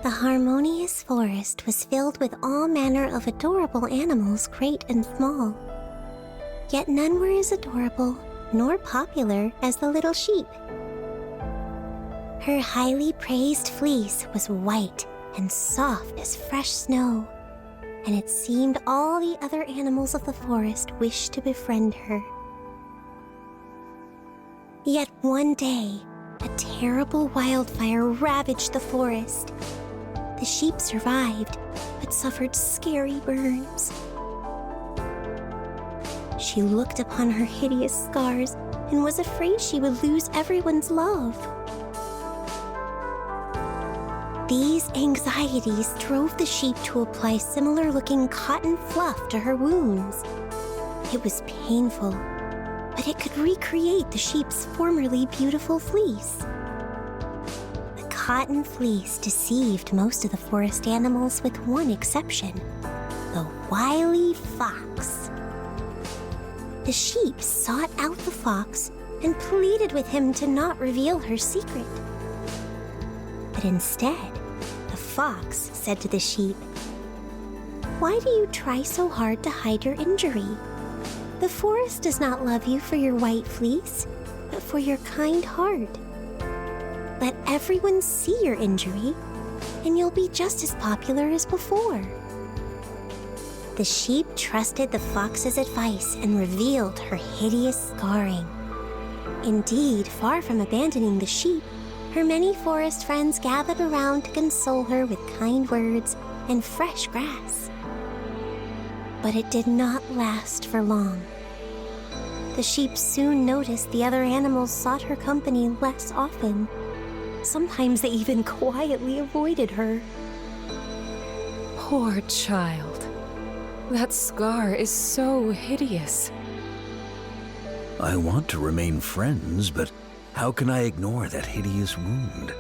The harmonious forest was filled with all manner of adorable animals, great and small. Yet none were as adorable nor popular as the little sheep. Her highly praised fleece was white and soft as fresh snow, and it seemed all the other animals of the forest wished to befriend her. Yet one day, a terrible wildfire ravaged the forest. The sheep survived, but suffered scary burns. She looked upon her hideous scars and was afraid she would lose everyone's love. These anxieties drove the sheep to apply similar-looking cotton fluff to her wounds. It was painful, but it could recreate the sheep's formerly beautiful fleece. The cotton fleece deceived most of the forest animals with one exception, the wily fox. The sheep sought out the fox and pleaded with him to not reveal her secret. But instead, the fox said to the sheep, "Why do you try so hard to hide your injury? The forest does not love you for your white fleece, but for your kind heart. Let everyone see your injury, and you'll be just as popular as before." The sheep trusted the fox's advice and revealed her hideous scarring. Indeed, far from abandoning the sheep, her many forest friends gathered around to console her with kind words and fresh grass. But it did not last for long. The sheep soon noticed the other animals sought her company less often. Sometimes they even quietly avoided her. Poor child. That scar is so hideous. I want to remain friends, but how can I ignore that hideous wound?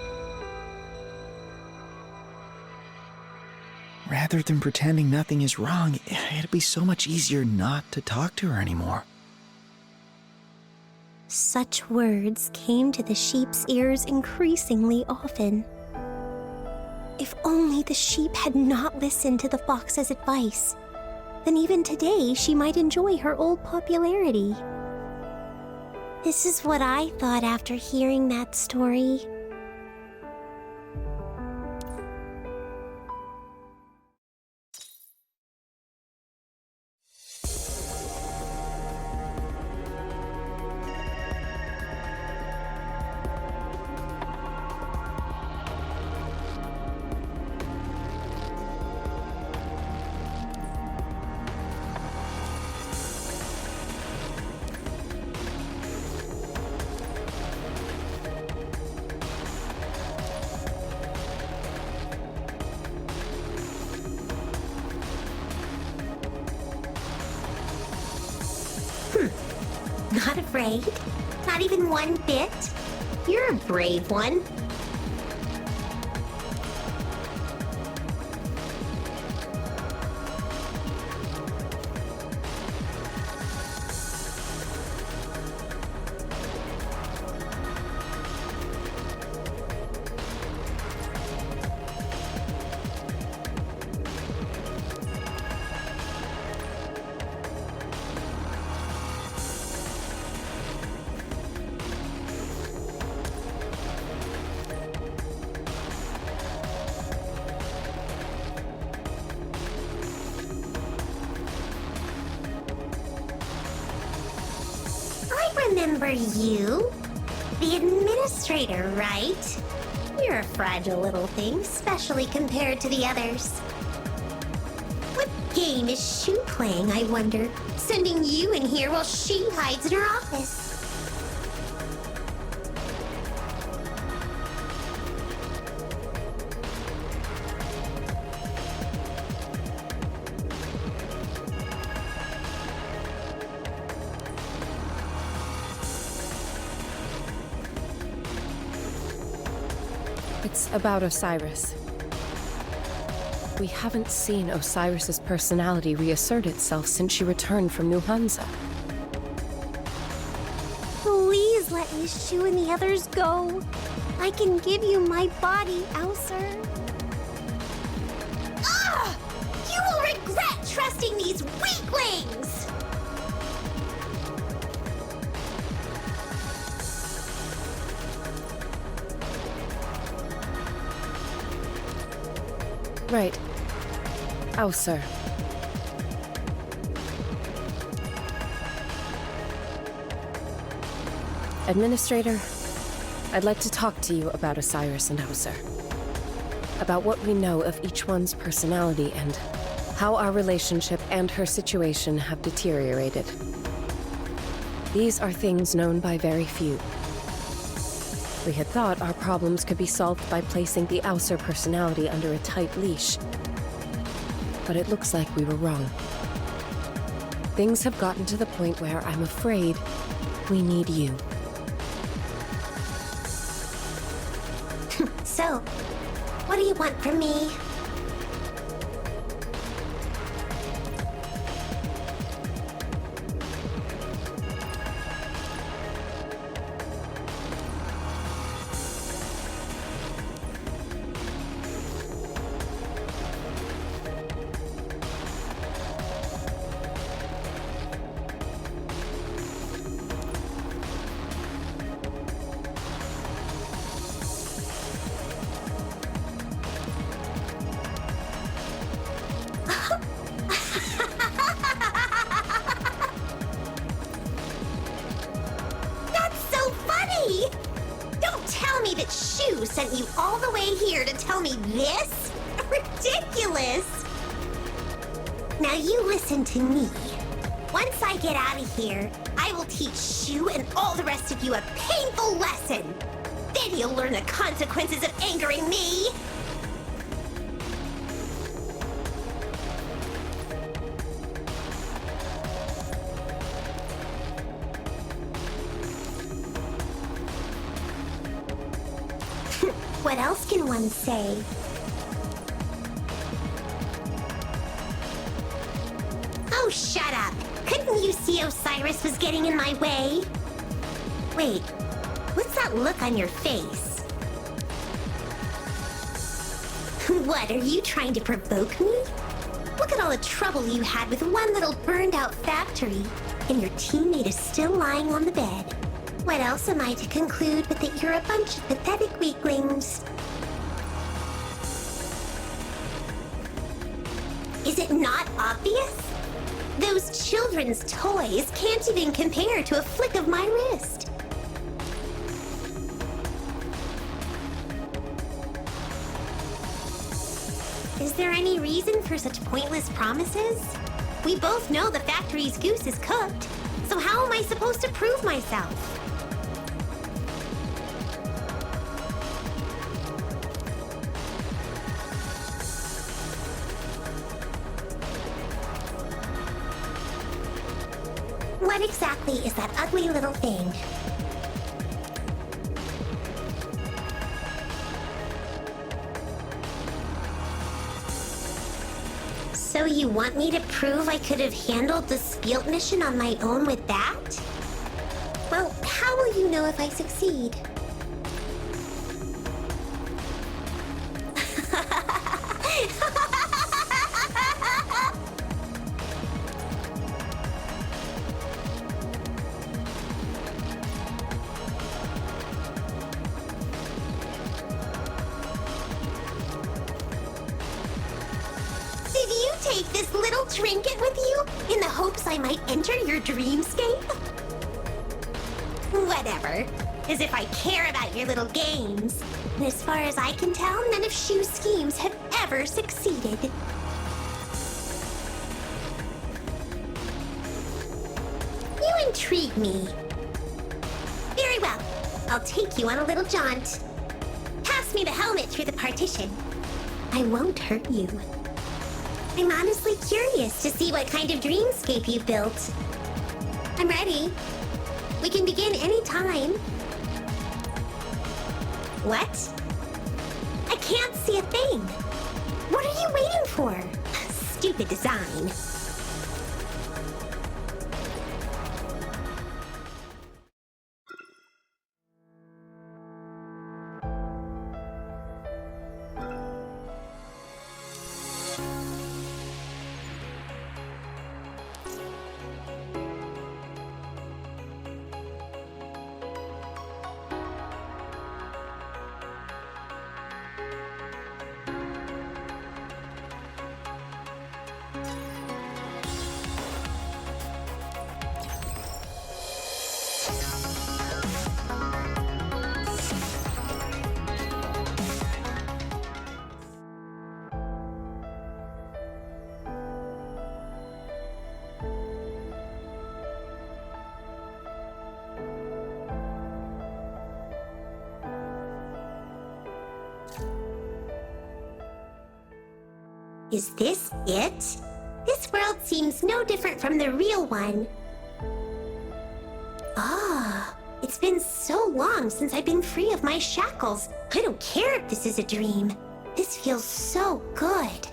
Rather than pretending nothing is wrong, it'd be so much easier not to talk to her anymore. Such words came to the sheep's ears increasingly often. If only the sheep had not listened to the fox's advice, then even today she might enjoy her old popularity. This is what I thought after hearing that story. Not afraid? Not even one bit? You're a brave one. Remember you? The administrator, right? You're a fragile little thing, especially compared to the others. What game is she playing, I wonder? Sending you in here while she hides in her office. It's about Osiris. We haven't seen Osiris's personality reassert itself since she returned from New Hansa. Please let Shu and the others go. I can give you my body, Ausar. find these weaklings! Right. Ausar. Administrator, I'd like to talk to you about Osiris and Ausar. About what we know of each one's personality and how our relationship and her situation have deteriorated. These are things known by very few. We had thought our problems could be solved by placing the Ausar personality under a tight leash. But it looks like we were wrong. Things have gotten to the point where I'm afraid we need you. So, what do you want from me? That Shu sent you all the way here to tell me this? Ridiculous! Now you listen to me. Once I get out of here, I will teach Shu and all the rest of you a painful lesson. Then you'll learn the consequences of angering me. What else can one say? Oh, shut up! Couldn't you see Osiris was getting in my way? Wait, what's that look on your face? What, are you trying to provoke me? Look at all the trouble you had with one little burned-out factory, and your teammate is still lying on the bed. What else am I to conclude but that you're a bunch of pathetic weaklings? Is it not obvious? Those children's toys can't even compare to a flick of my wrist. Is there any reason for such pointless promises? We both know the factory's goose is cooked, so how am I supposed to prove myself? What exactly is that ugly little thing? So you want me to prove I could have handled the Spielt mission on my own with that? Well, how will you know if I succeed? Did you take this little trinket with you in the hopes I might enter your dreamscape? Whatever. As if I care about your little games. And as far as I can tell, none of Shu's schemes have ever succeeded. You intrigue me. Very well. I'll take you on a little jaunt. Pass me the helmet through the partition. I won't hurt you. I'm honestly curious to see what kind of dreamscape you built. I'm ready. We can begin any time. What? I can't see a thing. What are you waiting for? Stupid design. Is this it? This world seems no different from the real one. Ah, it's been so long since I've been free of my shackles. I don't care if this is a dream. This feels so good.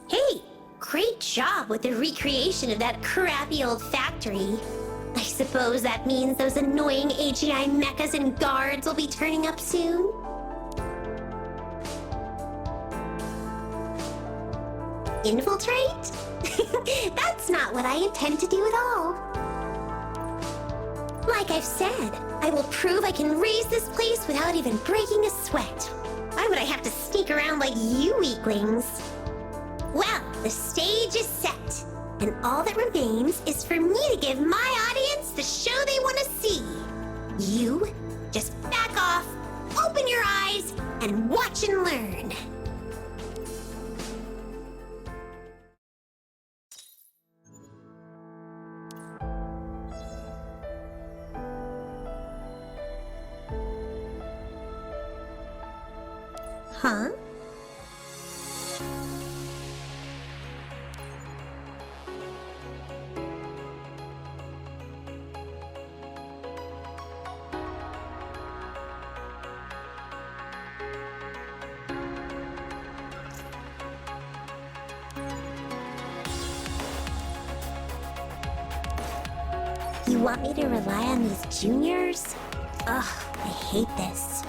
Hey, great job with the recreation of that crappy old factory. I suppose that means those annoying AGI mechas and guards will be turning up soon? Infiltrate? That's not what I intend to do at all. Like I've said, I will prove I can raise this place without even breaking a sweat. Why would I have to sneak around like you weaklings? Well, the stage is set, and all that remains is for me to give my audience the show they want to see. You just back off, open your eyes, and watch and learn. Huh? You want me to rely on these juniors? Ugh, I hate this.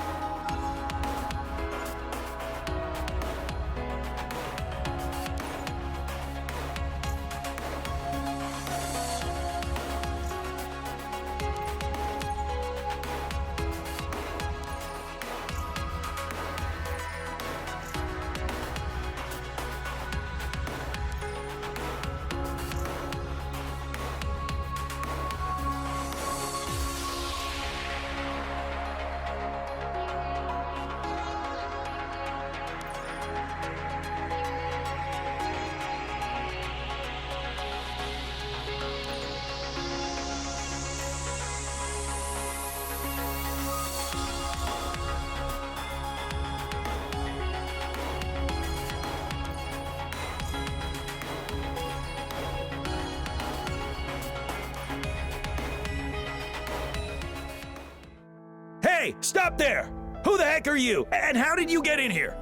Hey, stop there! Who the heck are you? And how did you get in here?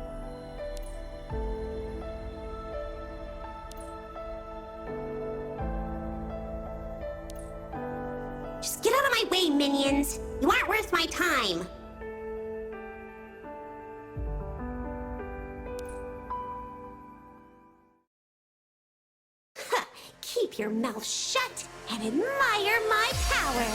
Just get out of my way, minions! You aren't worth my time! Huh, keep your mouth shut and admire my power!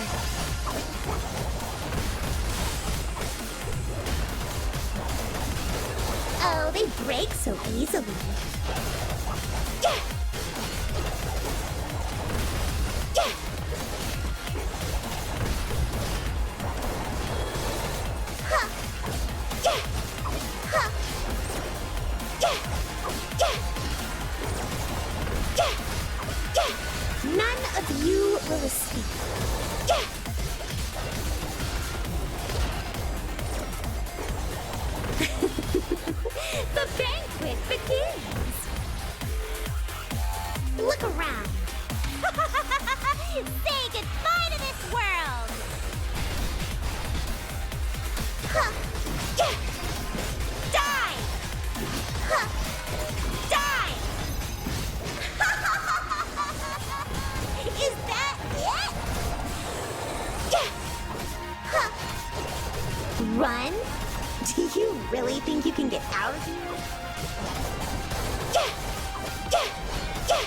Oh, they break so easily. Yeah. Yeah. Huh. Yeah. Huh. Yeah. Yeah. Yeah. Yeah. None of you will escape. Yeah. The banquet begins! Look around! Say goodbye to this world! Huh. Yeah. Die! Huh. Die! Is that it? Yeah. Huh. Run? Do you really think you can get out of here? Yeah! Yeah! Yeah!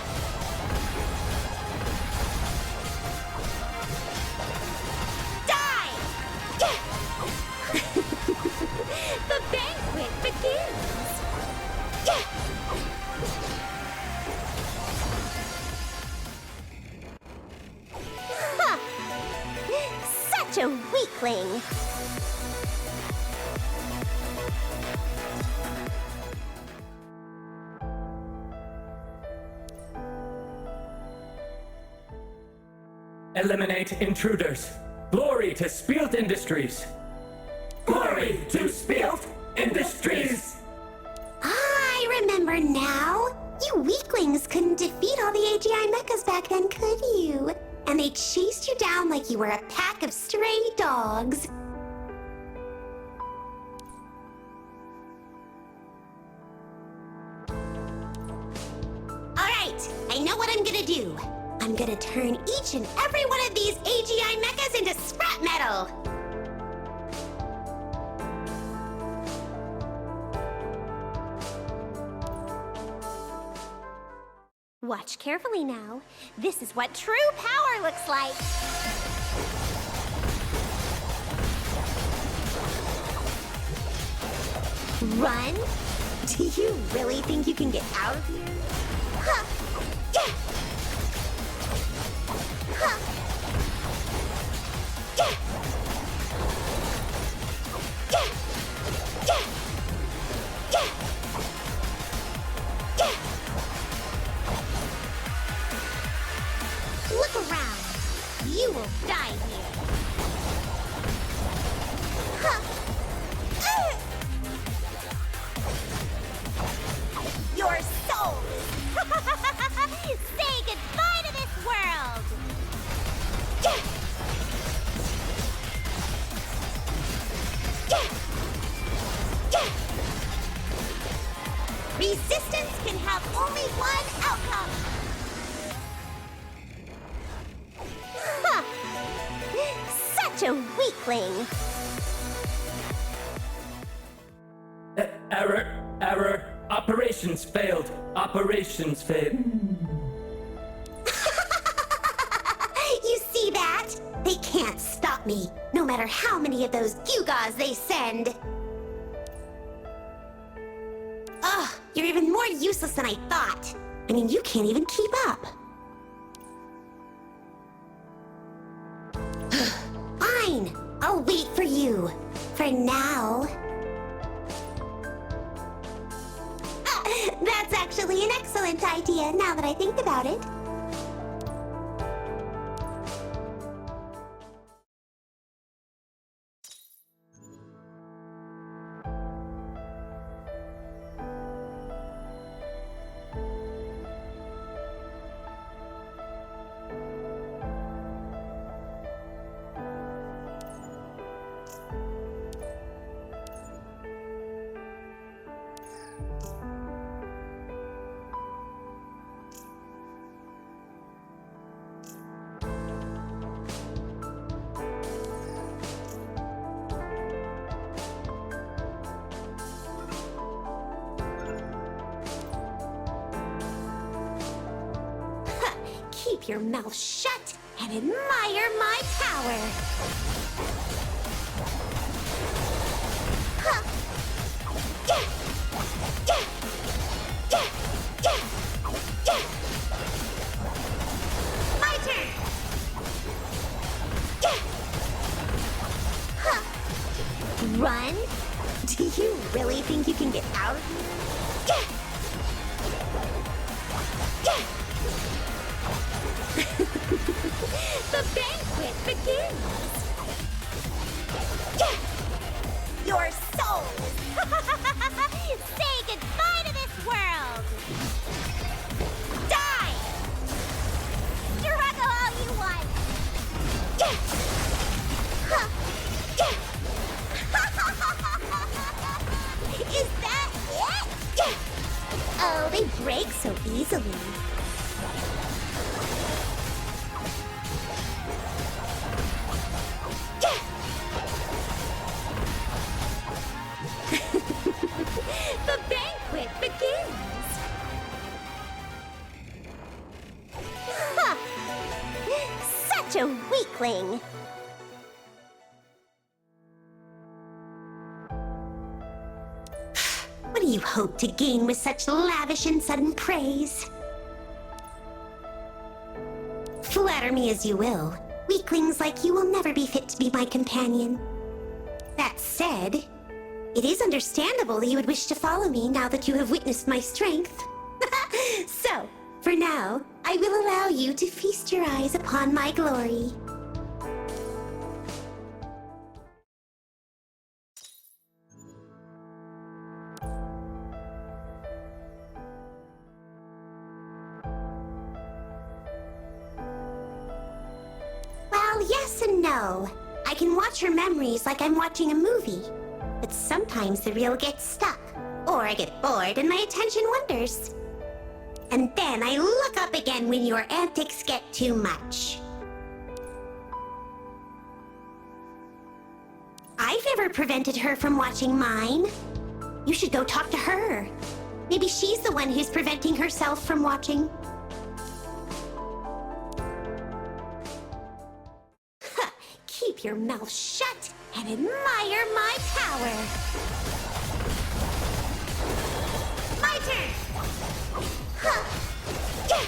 Die! Yeah! The banquet begins! Yeah! Huh! Such a weakling! Eliminate intruders. Glory Glory to Spielt Industries! Glory to Spielt Industries! I remember now. You weaklings couldn't defeat all the AGI mechas back then, could you? And they chased you down like you were a pack of stray dogs. Alright, I know what I'm gonna do. I'm gonna turn each and every one of these AGI mechas into scrap metal. Watch carefully now. This is what true power looks like. Run? Do you really think you can get out of here? Huh. Yeah. Huh. Yeah. Yeah. Yeah. Yeah. Yeah. Look around. You will die here. Huh. Your souls! Say goodbye to this world! Yeah. Yeah. Yeah. Resistance can have only one outcome. Huh. Such a weakling. Error. Operations failed. Operations failed. You see that? They can't stop me, no matter how many of those gewgaws they send. Ugh, you're even more useless than I thought. I mean, you can't even keep up. Fine, I'll wait for you. For now. That's actually an excellent idea, now that I think about it. Keep your mouth shut and admire my power. Huh. Yeah. Yeah. Yeah. Yeah. Yeah. My turn. Yeah. Huh. Run? Do you really think you can get out of here? Yeah. Yeah. The banquet begins! Yeah. Your souls! Say goodbye to this world! Die! Struggle all you want! Yeah. Huh. Yeah. Is that it? Yeah. Oh, they break so easily. The banquet begins! Huh. Such a weakling! What do you hope to gain with such lavish and sudden praise? Flatter me as you will. Weaklings like you will never be fit to be my companion. That said, it is understandable that you would wish to follow me now that you have witnessed my strength. So, for now, I will allow you to feast your eyes upon my glory. yes and no. I can watch her memories like I'm watching a movie. But sometimes the reel gets stuck, or I get bored and my attention wanders. And then I look up again when your antics get too much. I've never prevented her from watching mine. You should go talk to her. Maybe she's the one who's preventing herself from watching. Huh, keep your mouth shut and admire my power. My turn! Huh. Yeah.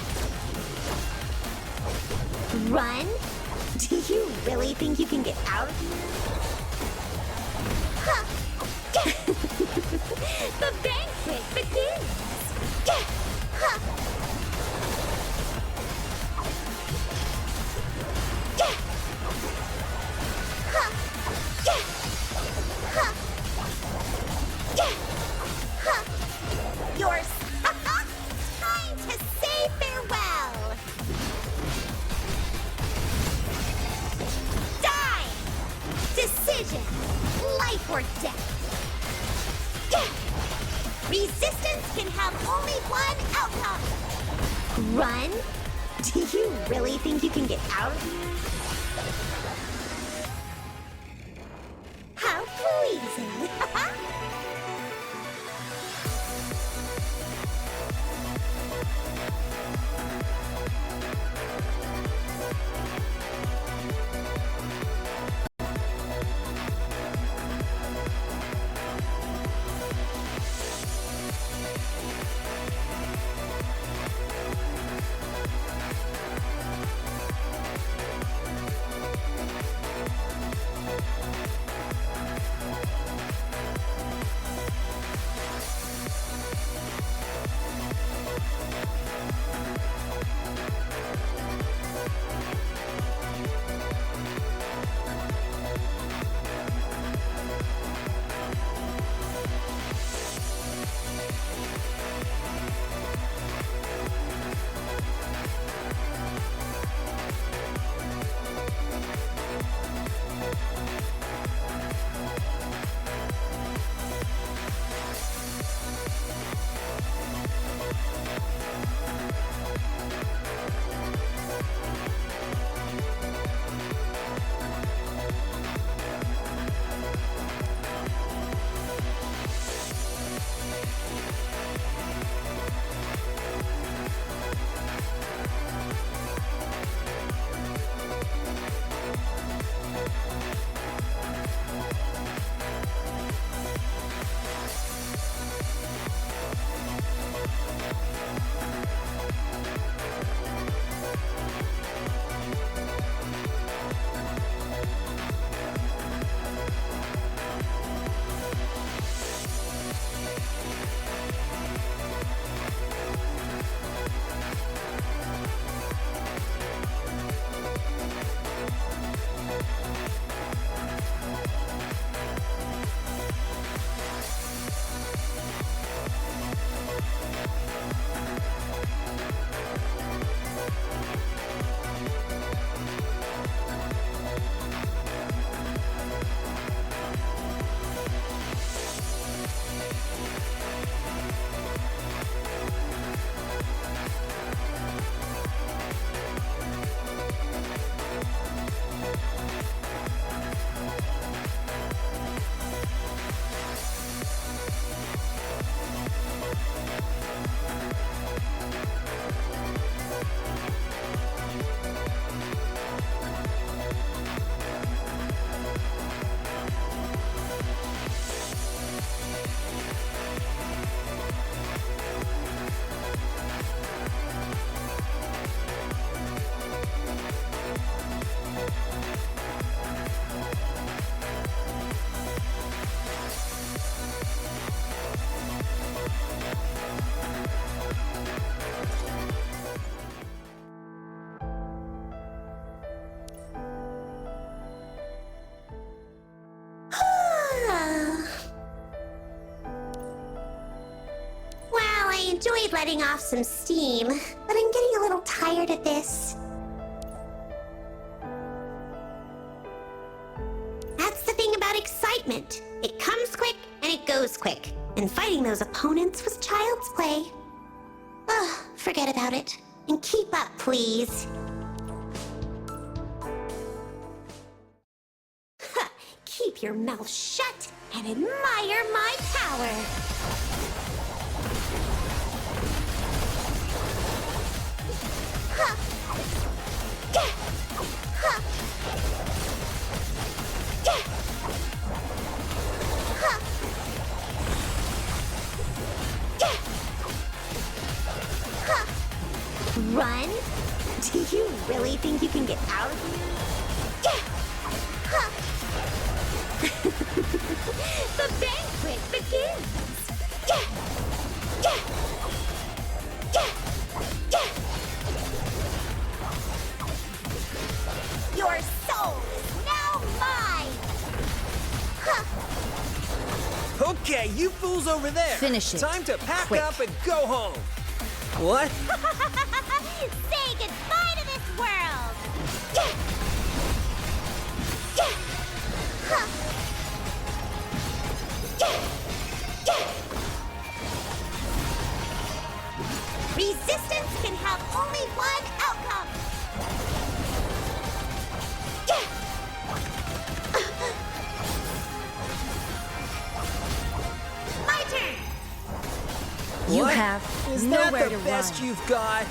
Run? Do you really think you can get out of here? Huh. The banquet begins! Huh. Huh. Huh. Huh. Yours. Time to say farewell! Die! Decision! Life or death! Resistance can have only one outcome! Run? Do you really think you can get out of here? How pleasing! enjoyed letting off some steam, but I'm getting a little tired of this. statement. It comes quick and it goes quick. And fighting those opponents was child's play. Ugh, forget about it. And keep up, please. Huh, keep your mouth shut and admire my power. Huh. Gah. Huh. Gah. Huh. Gah. Huh. Run? Do you really think you can get out of here? Gah. Huh. The banquet begins! Gah. Gah. Gah. Gah. Your soul is now mine! Huh. Okay, you fools over there. Finish it. Time to pack Quick. up and go home. What? Say goodbye to this world! Gah. Gah. Huh. Gah. Gah. Resistance can have only one outcome! Gah. My turn! You What? have Is nowhere that to the best run. you've got?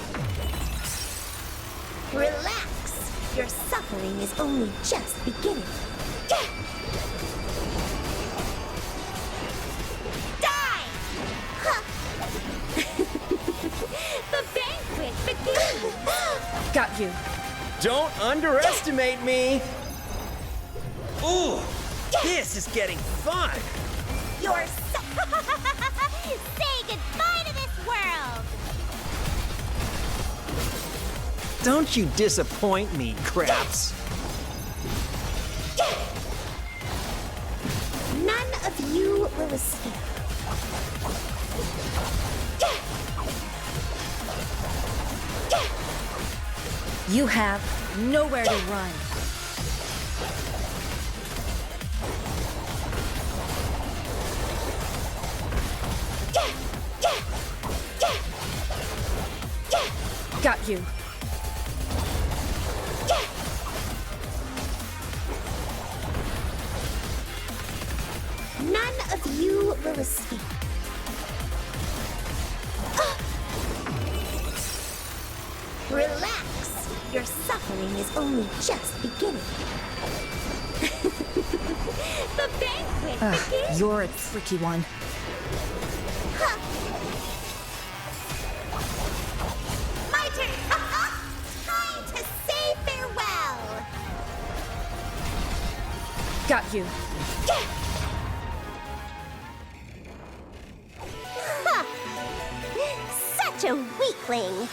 Relax! Your suffering is only just beginning. Gah. Die! Huh. The banquet begins! Got you. Don't underestimate me. Ooh, this is getting fun. Your Say goodbye to this world! Don't you disappoint me, Craps. None of you will escape. You have nowhere to run. Got you. None of you will escape. Relax. Your suffering is only just beginning. The banquet begins. You're a tricky one. Huh. My turn. Time to say farewell. Got you. Huh. Such a weakling.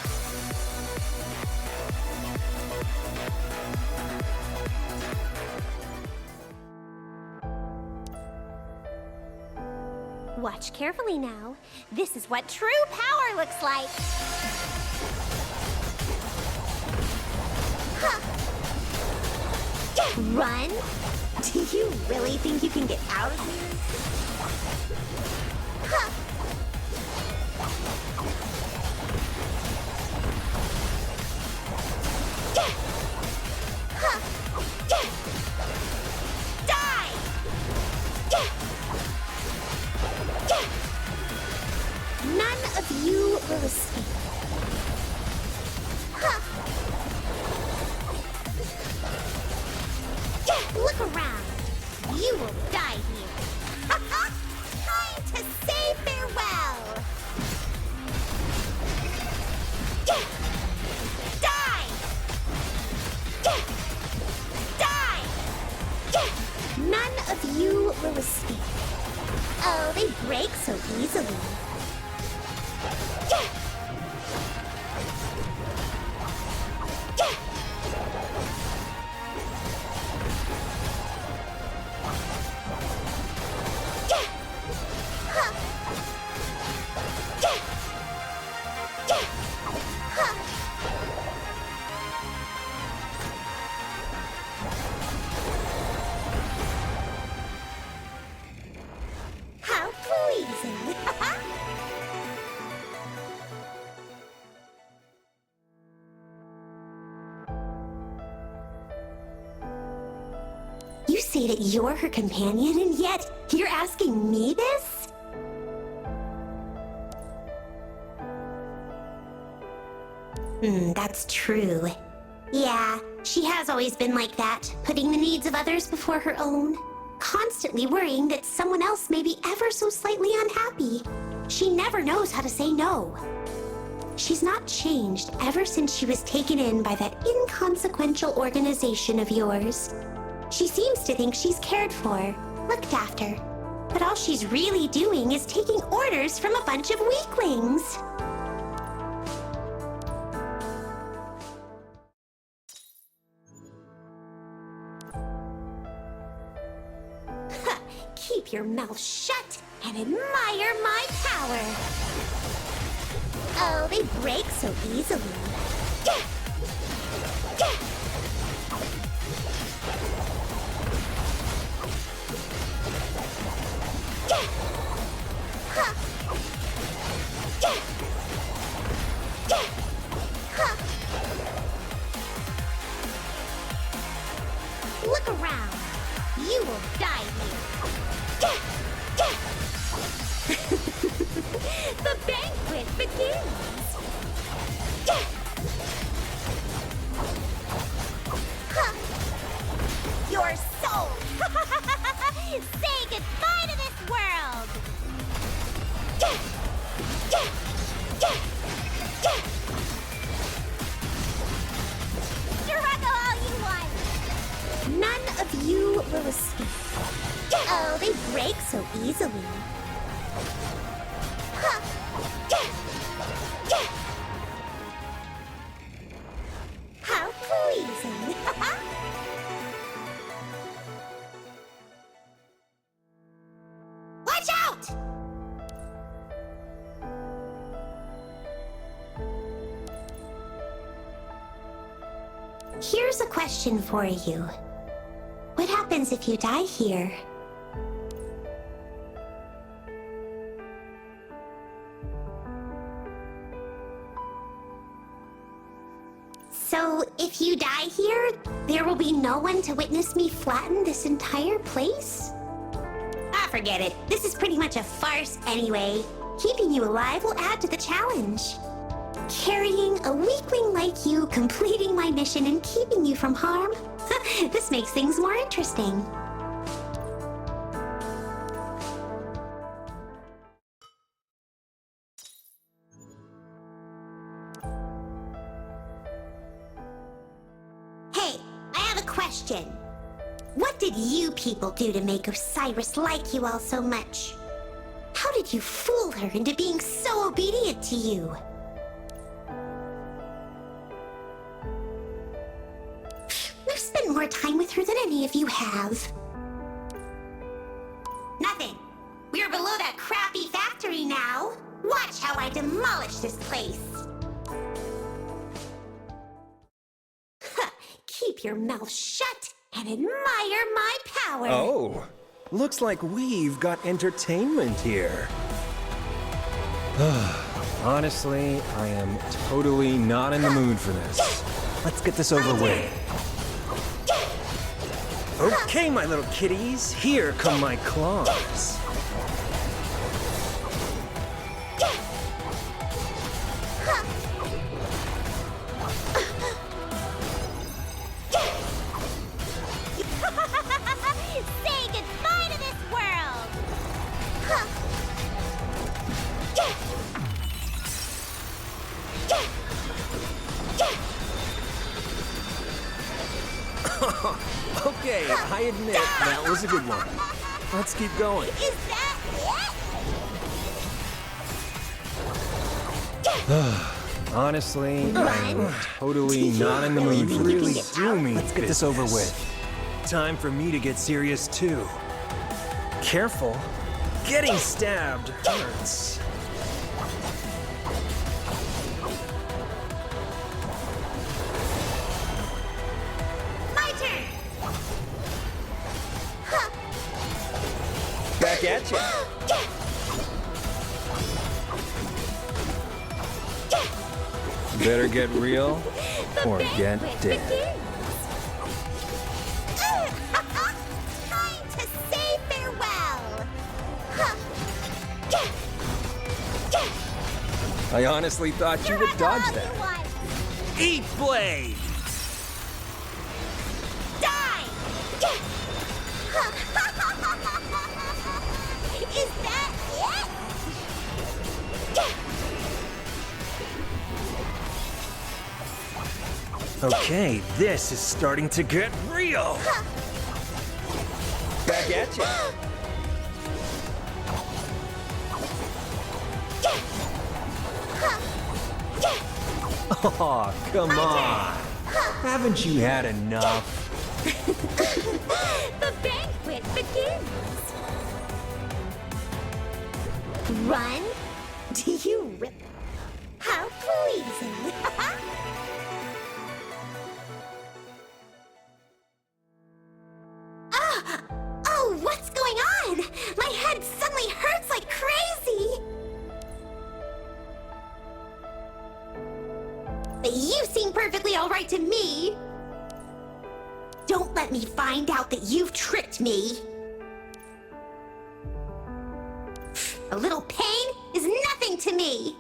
Watch carefully now. This is what true power looks like. Huh. Run? Do you really think you can get out of here? Huh. Huh. Die! None of you will escape. Huh. Look around. You will die here. Time to say farewell. Die! Die! None of you will escape. Oh, they break so easily. Huh. say that you're her companion, and yet you're asking me this? That's true. Yeah, she has always been like that, putting the needs of others before her own. Constantly worrying that someone else may be ever so slightly unhappy. She never knows how to say no. She's not changed ever since she was taken in by that inconsequential organization of yours. She seems to think she's cared for, looked after. But all she's really doing is taking orders from a bunch of weaklings. Keep your mouth shut and admire my power. Oh, they break so easily. Look around. You will die here. The banquet begins! Your soul! Say goodbye to this world! Struggle all you want! None of you will escape. Oh, they break so easily. How pleasing! Watch out! Here's a question for you. What happens if you die here? So, if you die here, there will be no one to witness me flatten this entire place? Ah, forget it. This is pretty much a farce anyway. Keeping you alive will add to the challenge. Carrying a weakling like you, completing my mission, and keeping you from harm? This makes things more interesting. Hey, I have a question. What did you people do to make Osiris like you all so much? How did you fool her into being so obedient to you? I've spent more time with her than any of you have. Nothing. We're below that crappy factory now. Watch how I demolish this place. Keep your mouth shut and admire my power. Oh, looks like we've got entertainment here. Honestly, I am totally not in the mood for this. Let's get this over with. Okay, my little kitties, here come my claws. Say goodbye to this world! Okay, I admit, that was a good one. Let's keep going. Is that it? Honestly, I'm totally not in the mood for really do me. Let's get this over with. Time for me to get serious too. Careful. Getting stabbed hurts. My turn! Back at you. Better get real or get dead. I honestly thought you would dodge that. Eat blade! Die! Is that it? Okay, this is starting to get real. Back at you. Oh, come on. Haven't you had enough? The banquet begins. Run? Do you rip? How pleasing. Oh, what's going on? My head suddenly hurts like crazy. But you seem perfectly all right to me. Don't let me find out that you've tricked me. A little pain is nothing to me.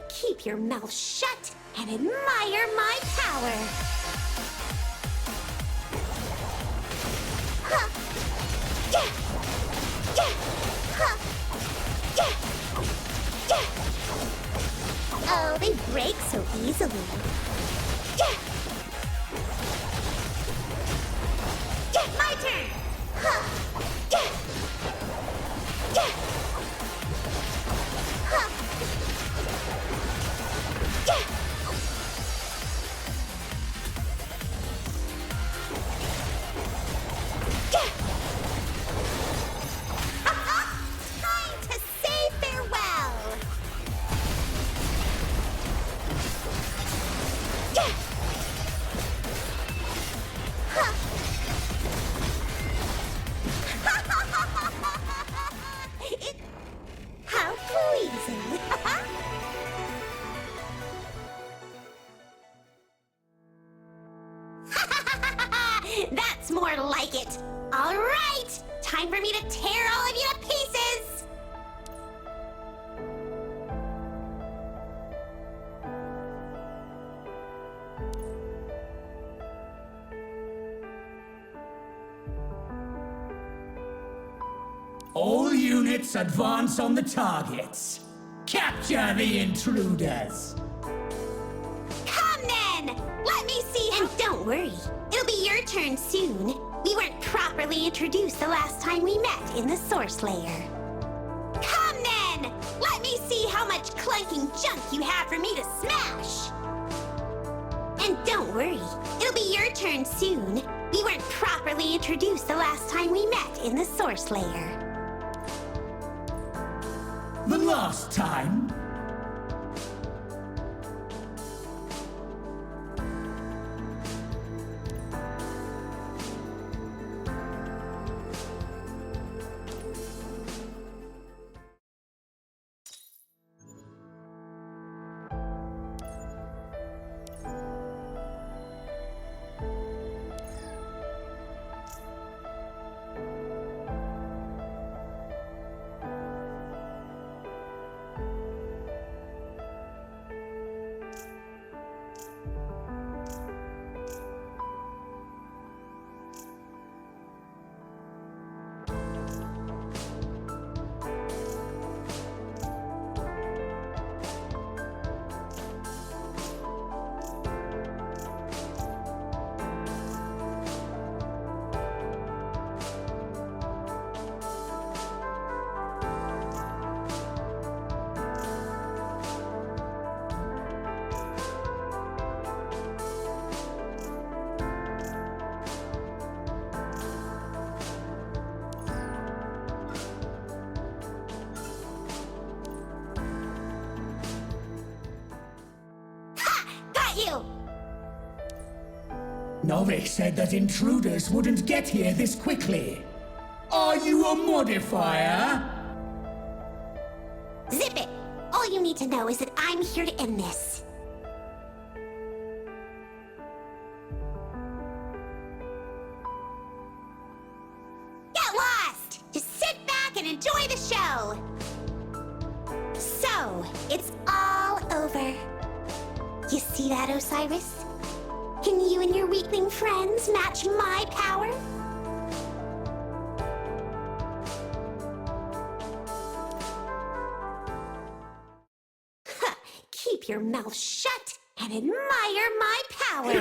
Keep your mouth shut and admire my power. Oh, they break so easily. My turn. Time to say farewell. How pleasing. That's more like it. All right, time for me to tear all of you to pieces. All units advance on the targets. Capture the intruders. Come then! Let me see how... And don't worry, it'll be your turn soon. We weren't properly introduced the last time we met in the Source Layer. Come then! Let me see how much clanking junk you have for me to smash! And don't worry, it'll be your turn soon. We weren't properly introduced the last time we met in the Source Layer. The last time? You! Novik said that intruders wouldn't get here this quickly. Are you a modifier? Zip it! All you need to know is that I'm here to end this. enjoy the show! So, it's all over. You see that, Osiris? Can you and your weakling friends match my power? Keep your mouth shut and admire my power!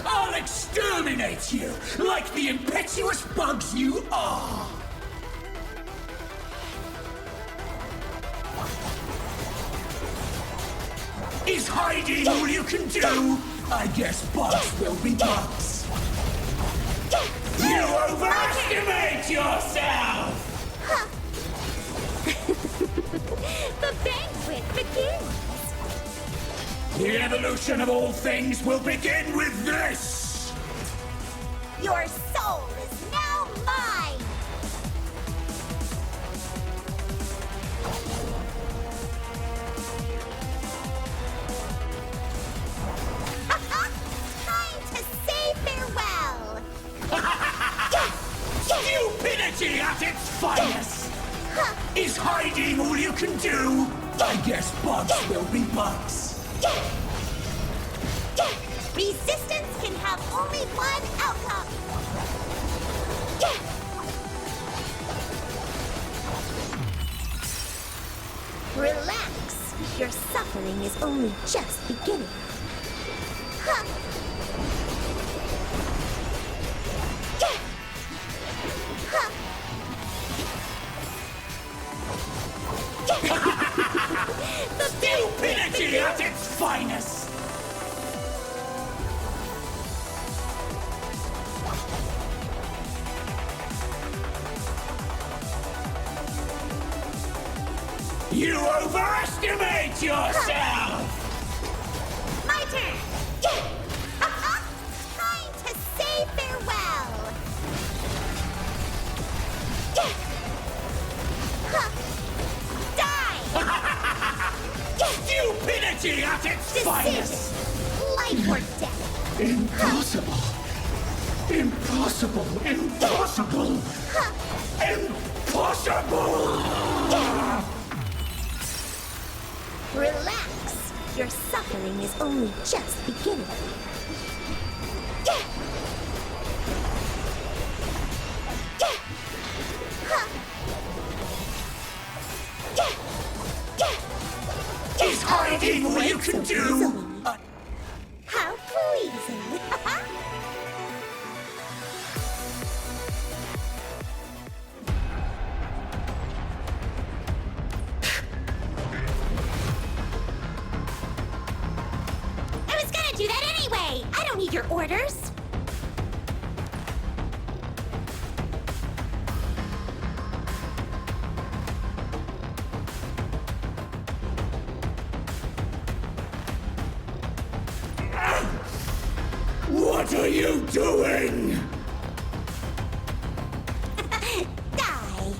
I'll exterminate you like the impetuous bugs you are! Is hiding all you can do? I guess bugs will be bugs. You overestimate yourself! The banquet begins! The evolution of all things will begin with this! Your soul is now mine! Time to say farewell! Stupidity at its finest! Is hiding all you can do? I guess bugs will be bugs. Resistance can have only one outcome! Relax! Your suffering is only just beginning. Stupidity at its finest! You overestimate yourself! My turn! Time to say farewell! Die! Stupidity at its finest! Decision! Life or death! Impossible! Impossible! Impossible! Impossible! Relax! Your suffering is only just beginning. Is hiding all you can do? How pleasing! I was gonna do that anyway! I don't need your orders! What are you doing? Die!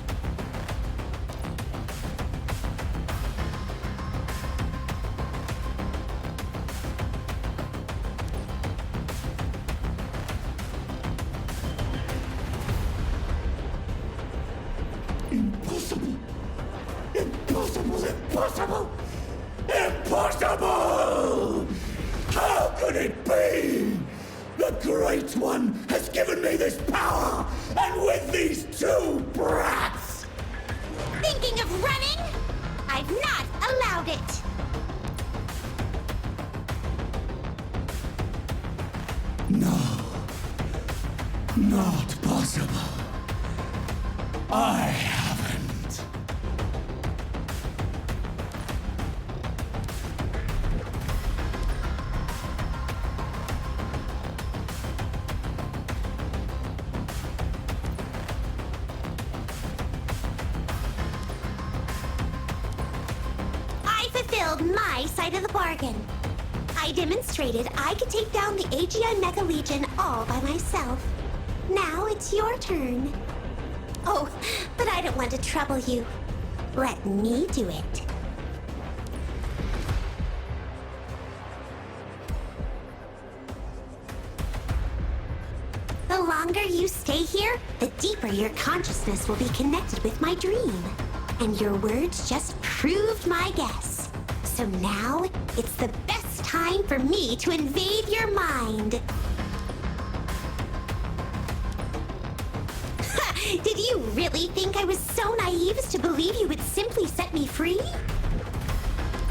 Impossible! Impossible! Impossible! Impossible! How could it be? The Great One has given me this power, and with these two brats! Thinking of running? I've not allowed it! No. Not possible. I haven't. I fulfilled my side of the bargain. I demonstrated I could take down the Aegean Mecha Legion all by myself. Now it's your turn. Oh, but I don't want to trouble you. Let me do it. The The longer you stay here, the deeper your consciousness will be connected with my dream. And your words just proved my guess. So now, it's the best time for me to invade your mind. Did you really think I was so naive as to believe you would simply set me free?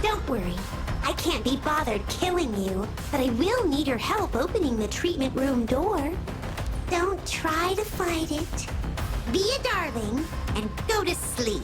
Don't worry. I can't be bothered killing you, but I will need your help opening the treatment room door. Don't try to fight it. Be a darling and go to sleep.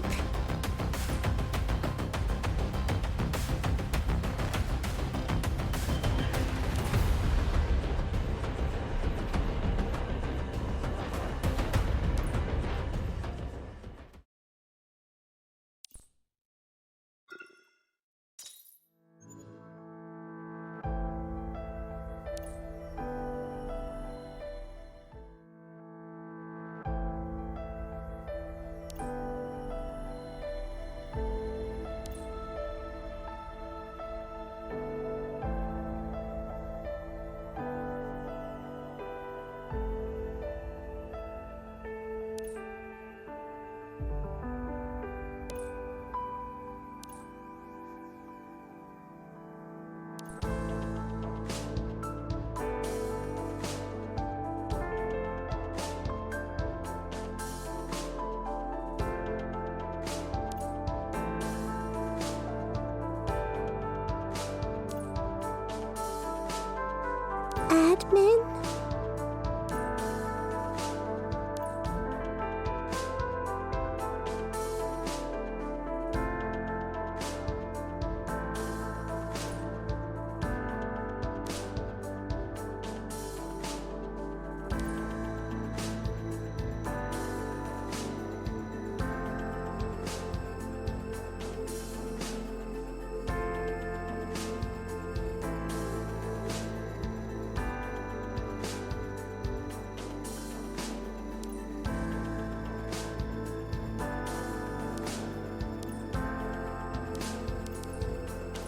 Admin?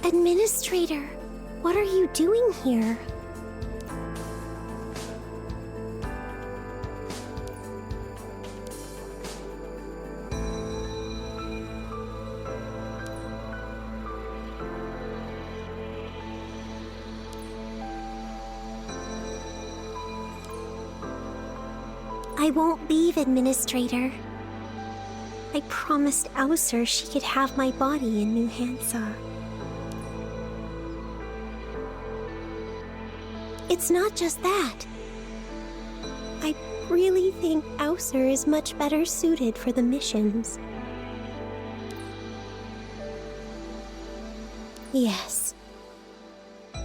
Administrator, what are you doing here? I won't leave, Administrator. I promised Ausar she could have my body in New Hansa. It's not just that. I really think Ausar is much better suited for the missions. Yes.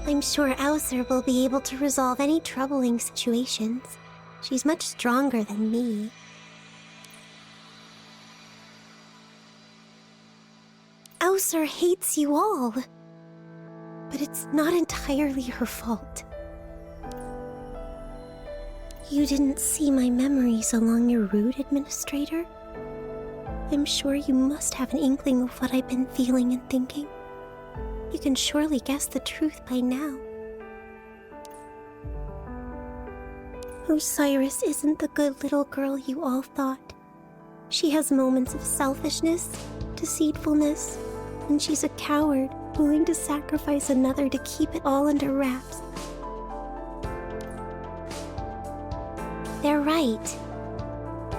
I'm sure Ausar will be able to resolve any troubling situations. She's much stronger than me. Ausar hates you all. But it's not entirely her fault. You didn't see my memories along your route, Administrator? I'm sure you must have an inkling of what I've been feeling and thinking. You can surely guess the truth by now. Osiris isn't the good little girl you all thought. She has moments of selfishness, deceitfulness, and she's a coward willing to sacrifice another to keep it all under wraps. They're right.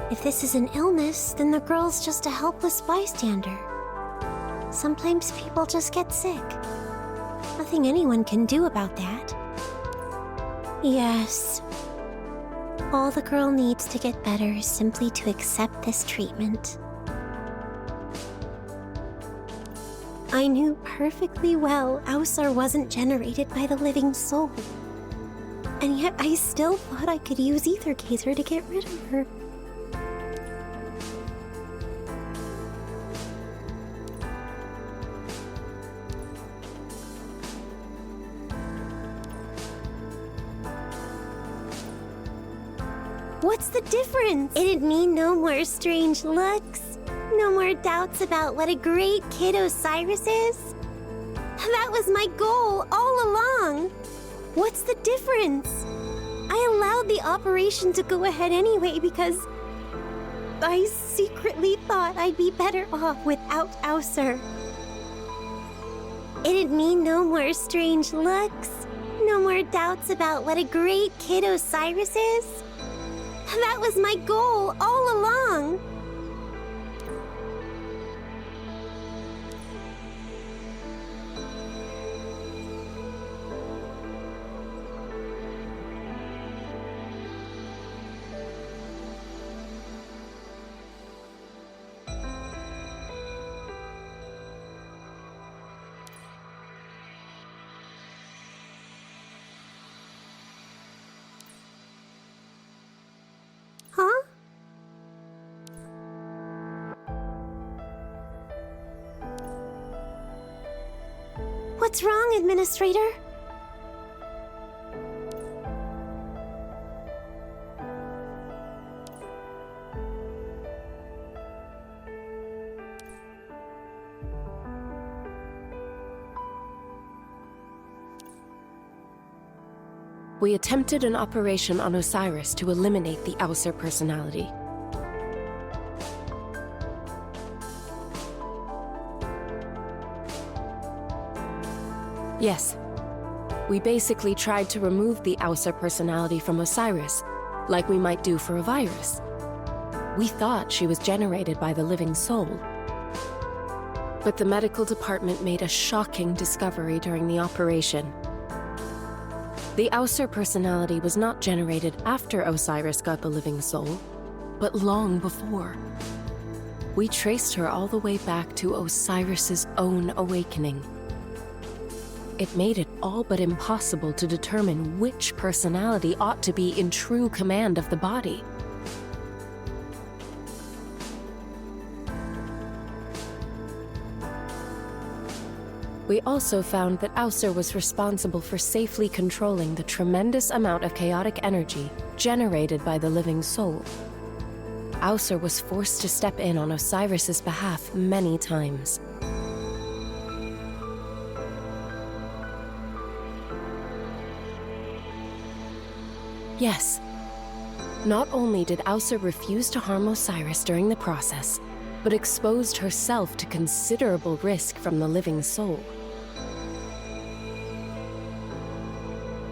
If this is an illness, then the girl's just a helpless bystander. Sometimes people just get sick. Nothing anyone can do about that. Yes. All the girl needs to get better is simply to accept this treatment. I knew perfectly well Ausar wasn't generated by the living soul. And yet I still thought I could use Aether Gazer to get rid of her. What's the difference? It'd mean no more strange looks. No more doubts about what a great kid Osiris is. That was my goal all along. What's the difference? I allowed the operation to go ahead anyway because I secretly thought I'd be better off without Ausar. It'd mean no more strange looks, no more doubts about what a great kid Osiris is. That was my goal all along. Huh? What's wrong, Administrator? We attempted an operation on Osiris to eliminate the Ausar personality. Yes. We basically tried to remove the Ausar personality from Osiris, like we might do for a virus. We thought she was generated by the living soul. But the medical department made a shocking discovery during the operation. The Ausar personality was not generated after Osiris got the living soul, but long before. We traced her all the way back to Osiris's own awakening. It made it all but impossible to determine which personality ought to be in true command of the body. We also found that Ausar was responsible for safely controlling the tremendous amount of chaotic energy generated by the living soul. Ausar was forced to step in on Osiris's behalf many times. Yes. Not only did Ausar refuse to harm Osiris during the process, but exposed herself to considerable risk from the living soul.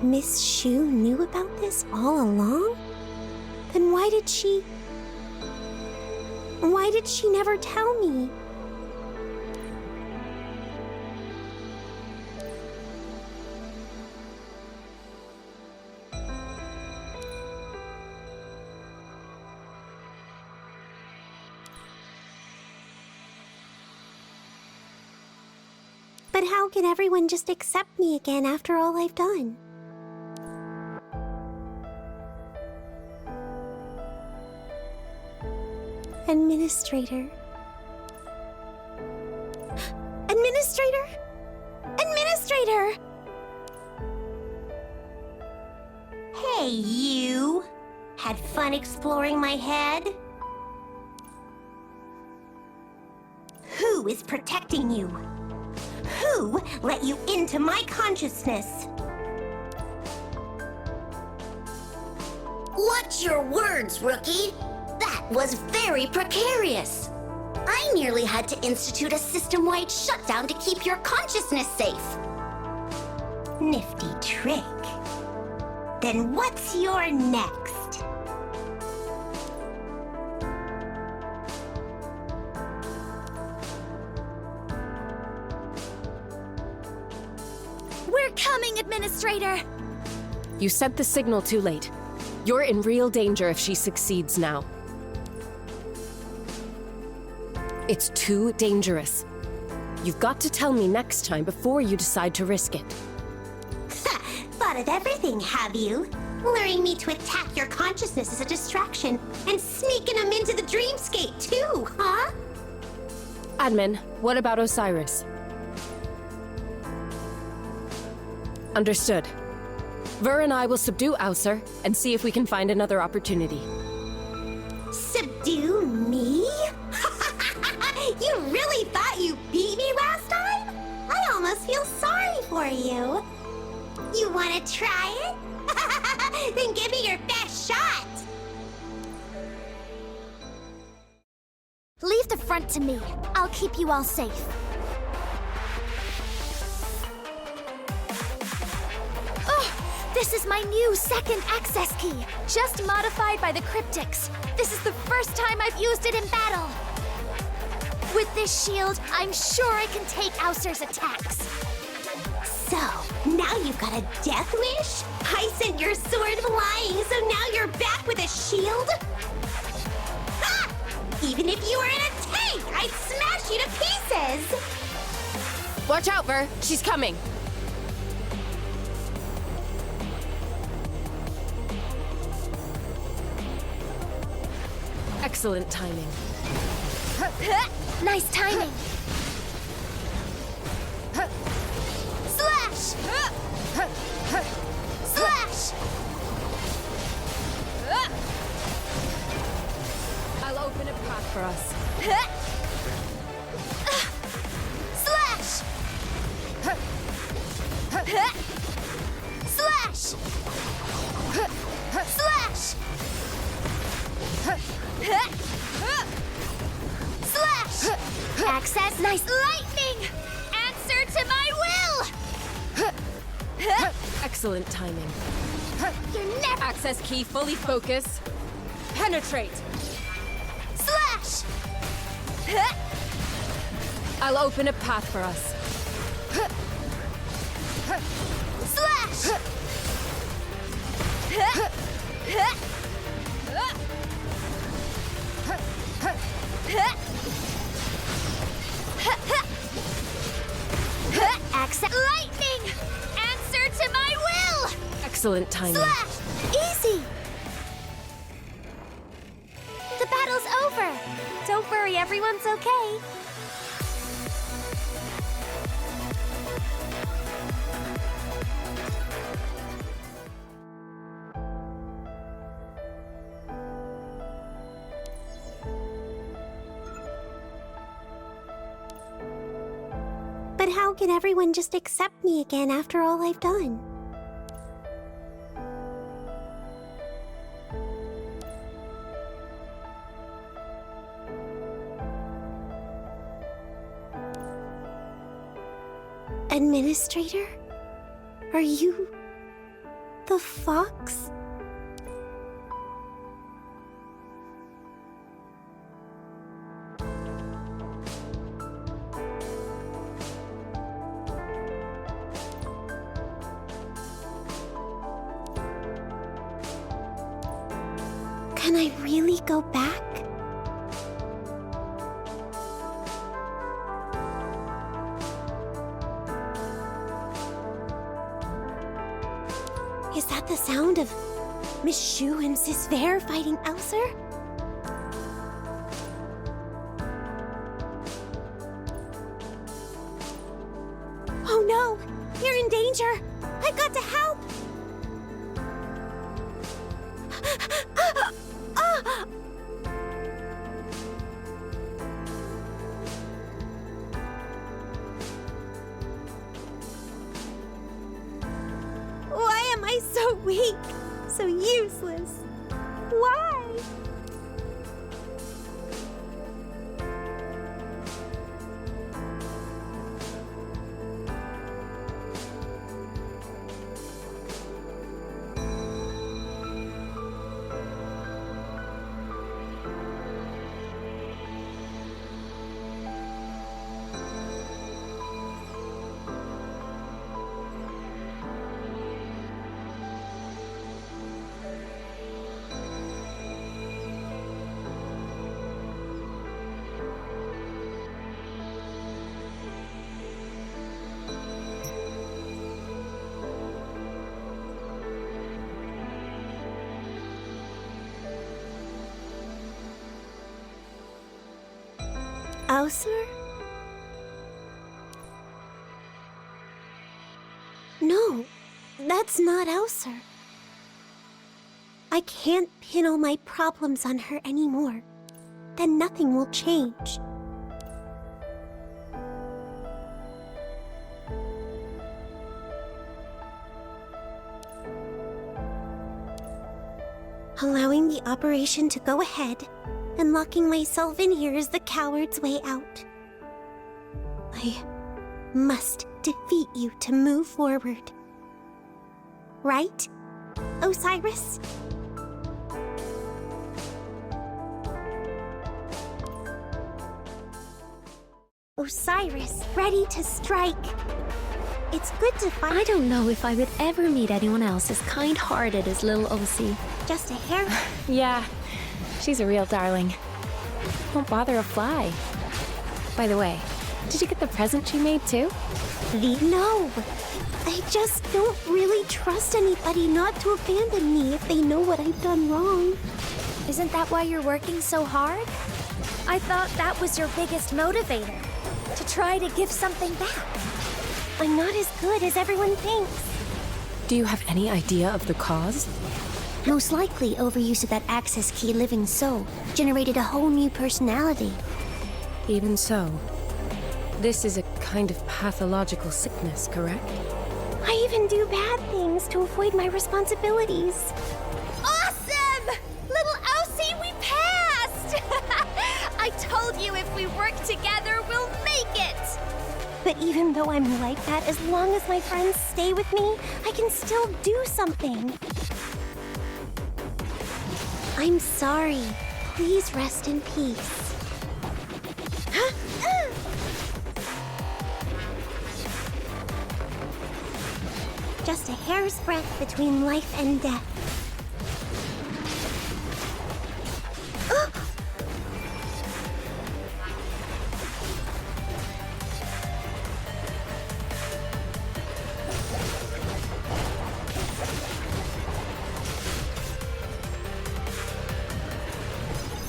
Miss Shu knew about this all along? Then why did she never tell me? But how can everyone just accept me again after all I've done? Administrator. Administrator! Administrator! Hey, you! Had fun exploring my head? Who is protecting you? Who let you into my consciousness? Watch your words, rookie! That was very precarious. I nearly had to institute a system-wide shutdown to keep your consciousness safe. Nifty trick. Then what's your next? We're coming, Administrator! You sent the signal too late. You're in real danger if she succeeds now. It's too dangerous. You've got to tell me next time before you decide to risk it. Thought of everything, have you? Luring me to attack your consciousness as a distraction and sneaking them into the dreamscape too, huh? Admin, what about Osiris? Understood. Ver and I will subdue Ausar and see if we can find another opportunity. Subdue me? You really thought you beat me last time? I almost feel sorry for you. You want to try it? Then give me front to me. I'll keep you all safe. Oh, this is my new second access key, just modified by the cryptics. This is the first time I've used it in battle. With this shield, I'm sure I can take Ausar's attacks. So, now you've got a death wish? I sent your sword flying, so now you're back with a shield? Ha! Even if you were in a tank, I'd smash you to pieces! Watch out, Ver. She's coming. Excellent timing. Nice timing. Slash! Slash! I'll open a path for us. Slash! Slash! Slash! Slash! Access nice lightning! Answer to my will! Excellent timing. You're never Access key fully focus. Penetrate. slash! I'll open a path for us. Slash! Access lightning! Answer to my will! Excellent timing. Slash! Easy! The battle's over! Don't worry, everyone's okay. But how can everyone just accept me again after all I've done? Administrator? Are you the fox? Can I really go back? Is that the sound of Miss Shu and Sis Vare fighting Ausar? Oh no! You're in danger! I've got to help! Why am I so weak? So useless? Why? Ausar? No, that's not Ausar. I can't pin all my problems on her anymore. Then nothing will change. Allowing the operation to go ahead and locking myself in here is the coward's way out. I must defeat you to move forward. Right, Osiris? Osiris, ready to strike. It's good to find— I don't know if I would ever meet anyone else as kind-hearted as little Osi. Just a hair— Yeah, she's a real darling. Won't bother a fly. By the way, did you get the present she made too? No. I just don't really trust anybody not to abandon me if they know what I've done wrong. Isn't that why you're working so hard? I thought that was your biggest motivator, to try to give something back. I'm not as good as everyone thinks. Do you have any idea of the cause? Most likely, overuse of that access key living soul generated a whole new personality. Even so, this is a kind of pathological sickness, correct? I even do bad things to avoid my responsibilities. Awesome! Little Osi, we passed! I told you if we work together, we'll make it! But even though I'm like that, as long as my friends stay with me, I can still do something. I'm sorry. Please rest in peace. Just a hair's breadth between life and death.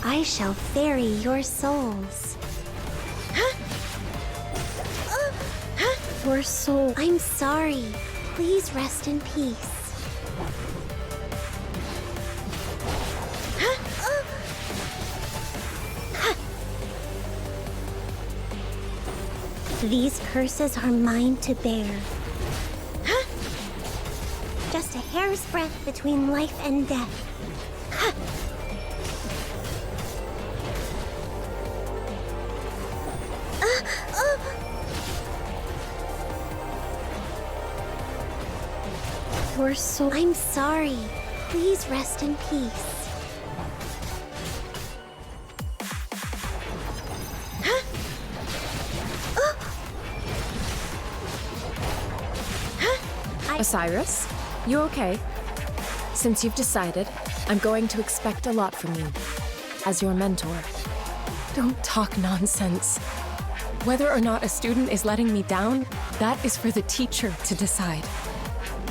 I shall ferry your souls. Your soul. I'm sorry. Please rest in peace. These curses are mine to bear. Just a hair's breadth between life and death. Your soul. I'm sorry. Please rest in peace. Osiris, you okay? Since you've decided, I'm going to expect a lot from you. As your mentor. Don't talk nonsense. Whether or not a student is letting me down, that is for the teacher to decide.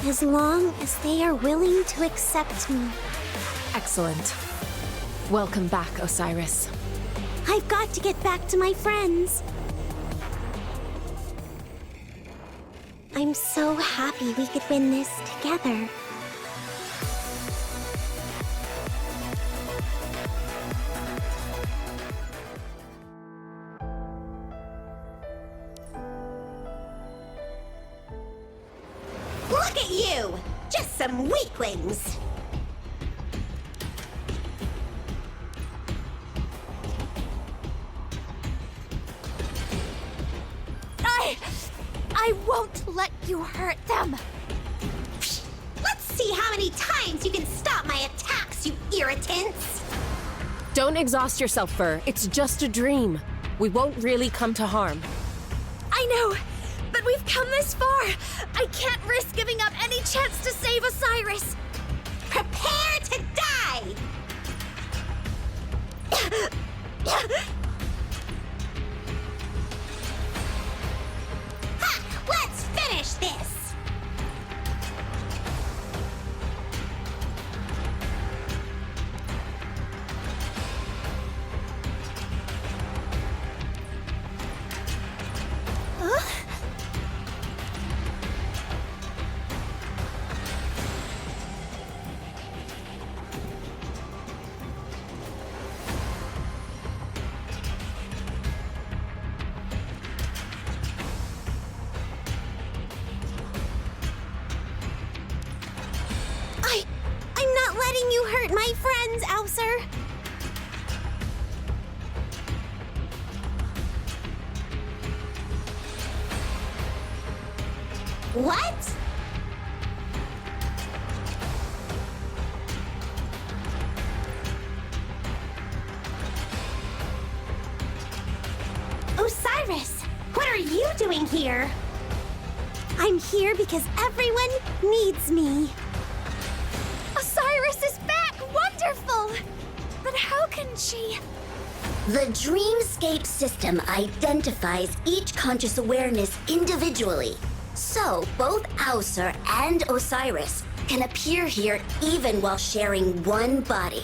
As long as they are willing to accept me. Excellent. Welcome back, Osiris. I've got to get back to my friends. I'm so happy we could win this together. Look at you! Just some weaklings! I won't let you hurt them! Let's see how many times you can stop my attacks, you irritants! Don't exhaust yourself, Fur. It's just a dream. We won't really come to harm. I know, but we've come this far. I can't risk giving up any chance to save Osiris. Prepare to die! Ha! Let's finish this! I'm not letting you hurt my friends, Ausar. What? Osiris, what are you doing here? I'm here because everyone needs me. Osiris is back! Wonderful! But how can she... The Dreamscape system identifies each conscious awareness individually. So, both Ausar and Osiris can appear here even while sharing one body.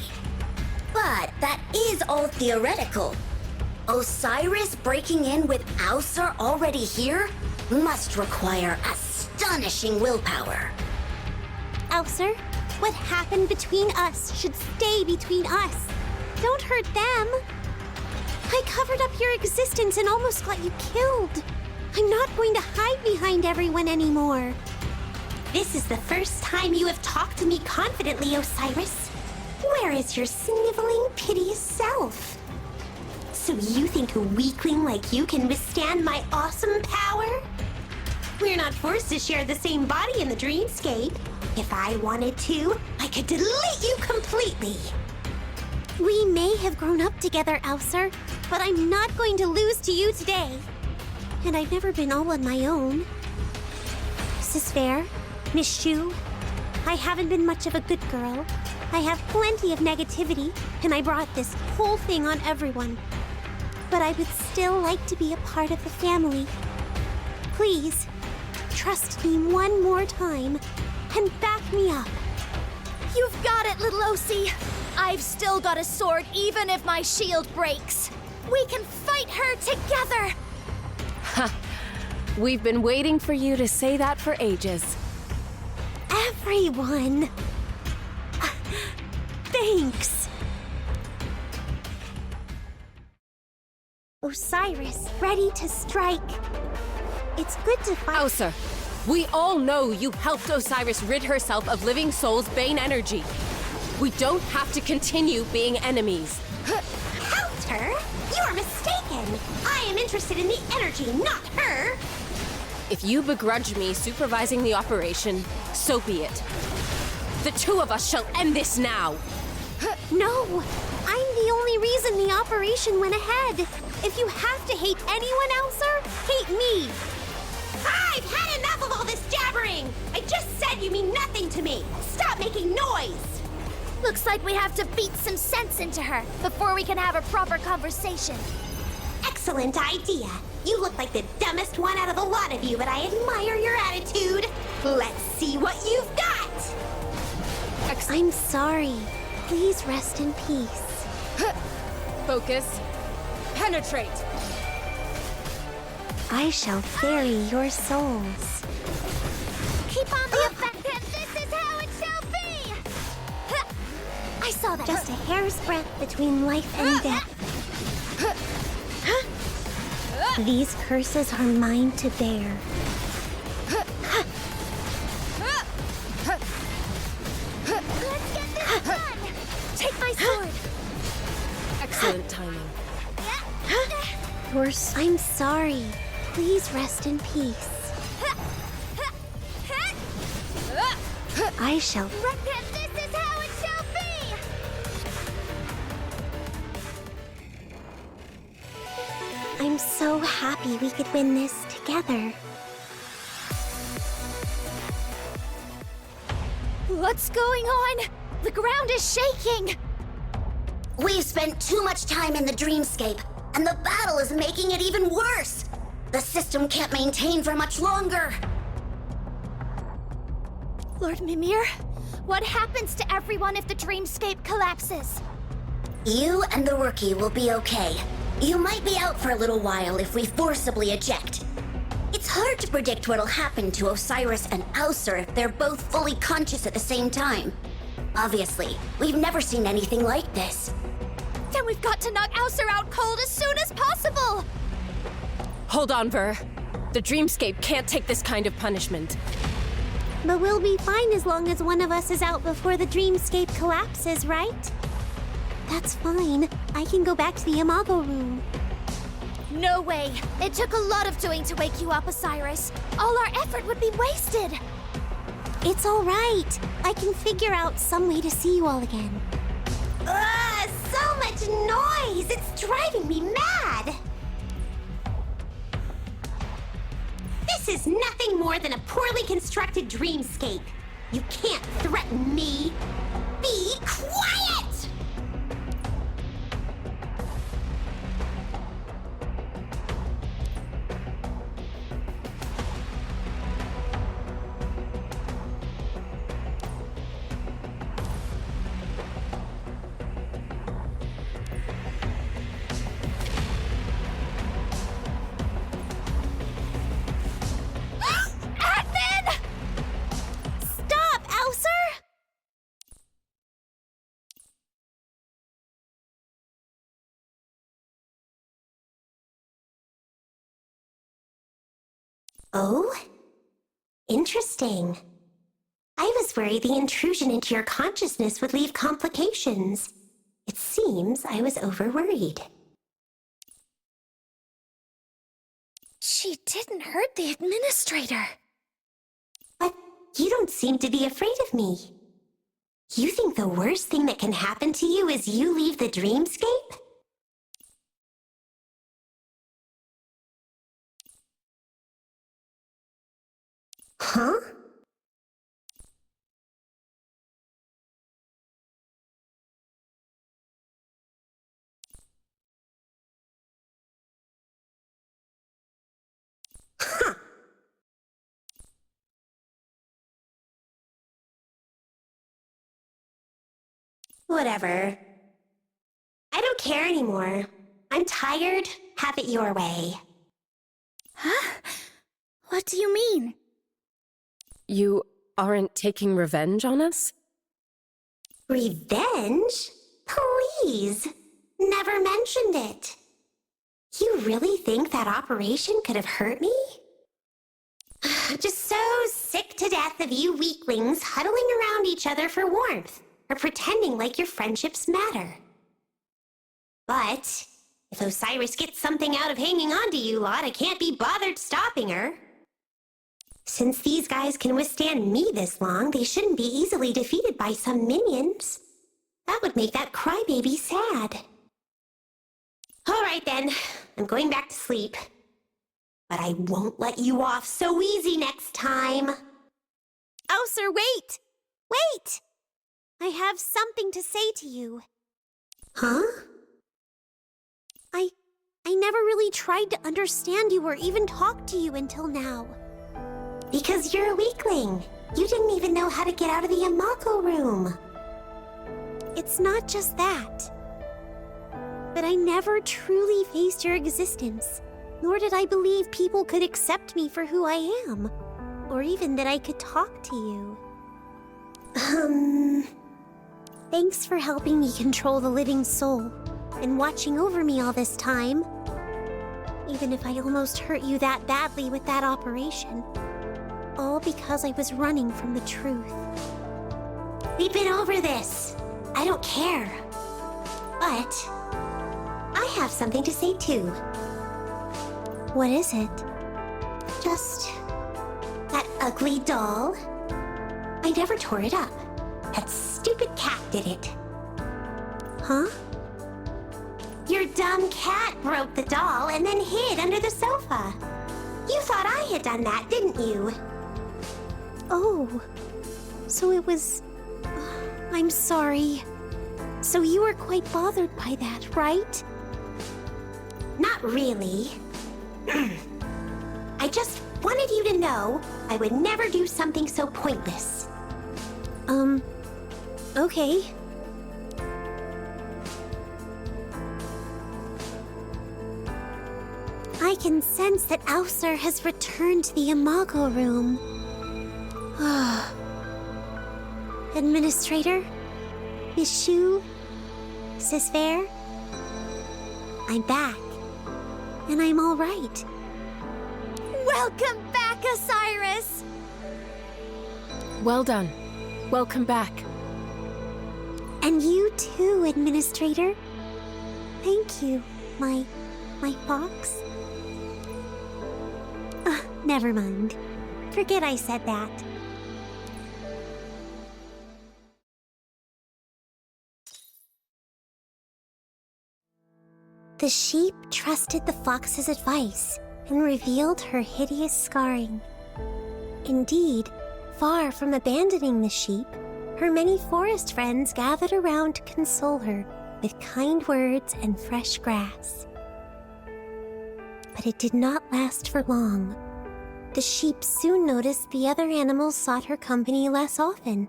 But that is all theoretical. Osiris breaking in with Ausar already here must require astonishing willpower. Ausar, what happened between us should stay between us. Don't hurt them. I covered up your existence and almost got you killed. I'm not going to hide behind everyone anymore. This is the first time you have talked to me confidently, Osiris. Where is your sniveling, piteous self? So you think a weakling like you can withstand my awesome power? We're not forced to share the same body in the dreamscape. If I wanted to, I could delete you completely. We may have grown up together, Ausar, but I'm not going to lose to you today. And I've never been all on my own. Is this fair, Miss Shu? I haven't been much of a good girl. I have plenty of negativity, and I brought this whole thing on everyone. But I would still like to be a part of the family. Please, trust me one more time, and back me up. You've got it, little Osi. I've still got a sword even if my shield breaks. We can fight her together! Ha! We've been waiting for you to say that for ages. Everyone! Thanks! Osiris, ready to strike. It's good to fight. Ausar, we all know you helped Osiris rid herself of Living Soul's Bane energy. We don't have to continue being enemies. Helped her? You are mistaken! I am interested in the energy, not her! If you begrudge me supervising the operation, so be it. The two of us shall end this now! No! I'm the only reason the operation went ahead. If you have to hate anyone else, hate me! I've had enough of all this jabbering! I just said you mean nothing to me! Stop making noise! Looks like we have to beat some sense into her before we can have a proper conversation. Excellent idea! You look like the dumbest one out of the lot of you, but I admire your attitude! Let's see what you've got! I'm sorry. Please rest in peace. Focus. Penetrate! I shall ferry your souls. Keep on the effect, and this is how it shall be! I saw that. Just a hair's breadth between life and death. These curses are mine to bear. Let's get this done! Take my sword! Excellent timing. I'm sorry. Please rest in peace. I shall... And this is how it shall be! I'm so happy we could win this together. What's going on? The ground is shaking! We've spent too much time in the dreamscape, and the battle is making it even worse. The system can't maintain for much longer. Lord Mimir, what happens to everyone if the dreamscape collapses? You and the rookie will be okay. You might be out for a little while if we forcibly eject. It's hard to predict what'll happen to Osiris and Ausar if they're both fully conscious at the same time. Obviously, we've never seen anything like this. Then we've got to knock Ausar out cold as soon as possible! Hold on, Ver. The dreamscape can't take this kind of punishment. But we'll be fine as long as one of us is out before the dreamscape collapses, right? That's fine. I can go back to the Imago room. No way! It took a lot of doing to wake you up, Osiris. All our effort would be wasted! It's all right. I can figure out some way to see you all again. Ugh, so much noise! It's driving me mad! This is nothing more than a poorly constructed dreamscape. You can't threaten me. Be quiet! Oh? Interesting. I was worried the intrusion into your consciousness would leave complications. It seems I was overworried. She didn't hurt the administrator. But you don't seem to be afraid of me. You think the worst thing that can happen to you is you leave the dreamscape? Huh? Huh. Whatever. I don't care anymore. I'm tired. Have it your way. Huh? What do you mean? You aren't taking revenge on us? Revenge? Please! Never mentioned it. You really think that operation could have hurt me? Just so sick to death of you weaklings huddling around each other for warmth, or pretending like your friendships matter. But if Osiris gets something out of hanging on to you lot, I can't be bothered stopping her. Since these guys can withstand me this long, they shouldn't be easily defeated by some minions. That would make that crybaby sad. All right then, I'm going back to sleep. But I won't let you off so easy next time. Ausar, wait! Wait! I have something to say to you. Huh? I never really tried to understand you or even talk to you until now. Because you're a weakling. You didn't even know how to get out of the Imago room. It's not just that. But I never truly faced your existence, nor did I believe people could accept me for who I am, or even that I could talk to you. Thanks for helping me control the living soul, and watching over me all this time. Even if I almost hurt you that badly with that operation. All because I was running from the truth. We've been over this. I don't care. But I have something to say too. What is it? Just that ugly doll. I never tore it up. That stupid cat did it. Huh? Your dumb cat broke the doll and then hid under the sofa. You thought I had done that, didn't you? Oh, so it was... I'm sorry. So you were quite bothered by that, right? Not really. I just wanted you to know I would never do something so pointless. Okay. I can sense that Ausar has returned to the Imago room. Administrator? Miss Shu? Sis Fair? I'm back. And I'm all right. Welcome back, Osiris! Well done. Welcome back. And you too, Administrator. Thank you, my my fox? Never mind. Forget I said that. The sheep trusted the fox's advice and revealed her hideous scarring. Indeed, far from abandoning the sheep, her many forest friends gathered around to console her with kind words and fresh grass. But it did not last for long. The sheep soon noticed the other animals sought her company less often.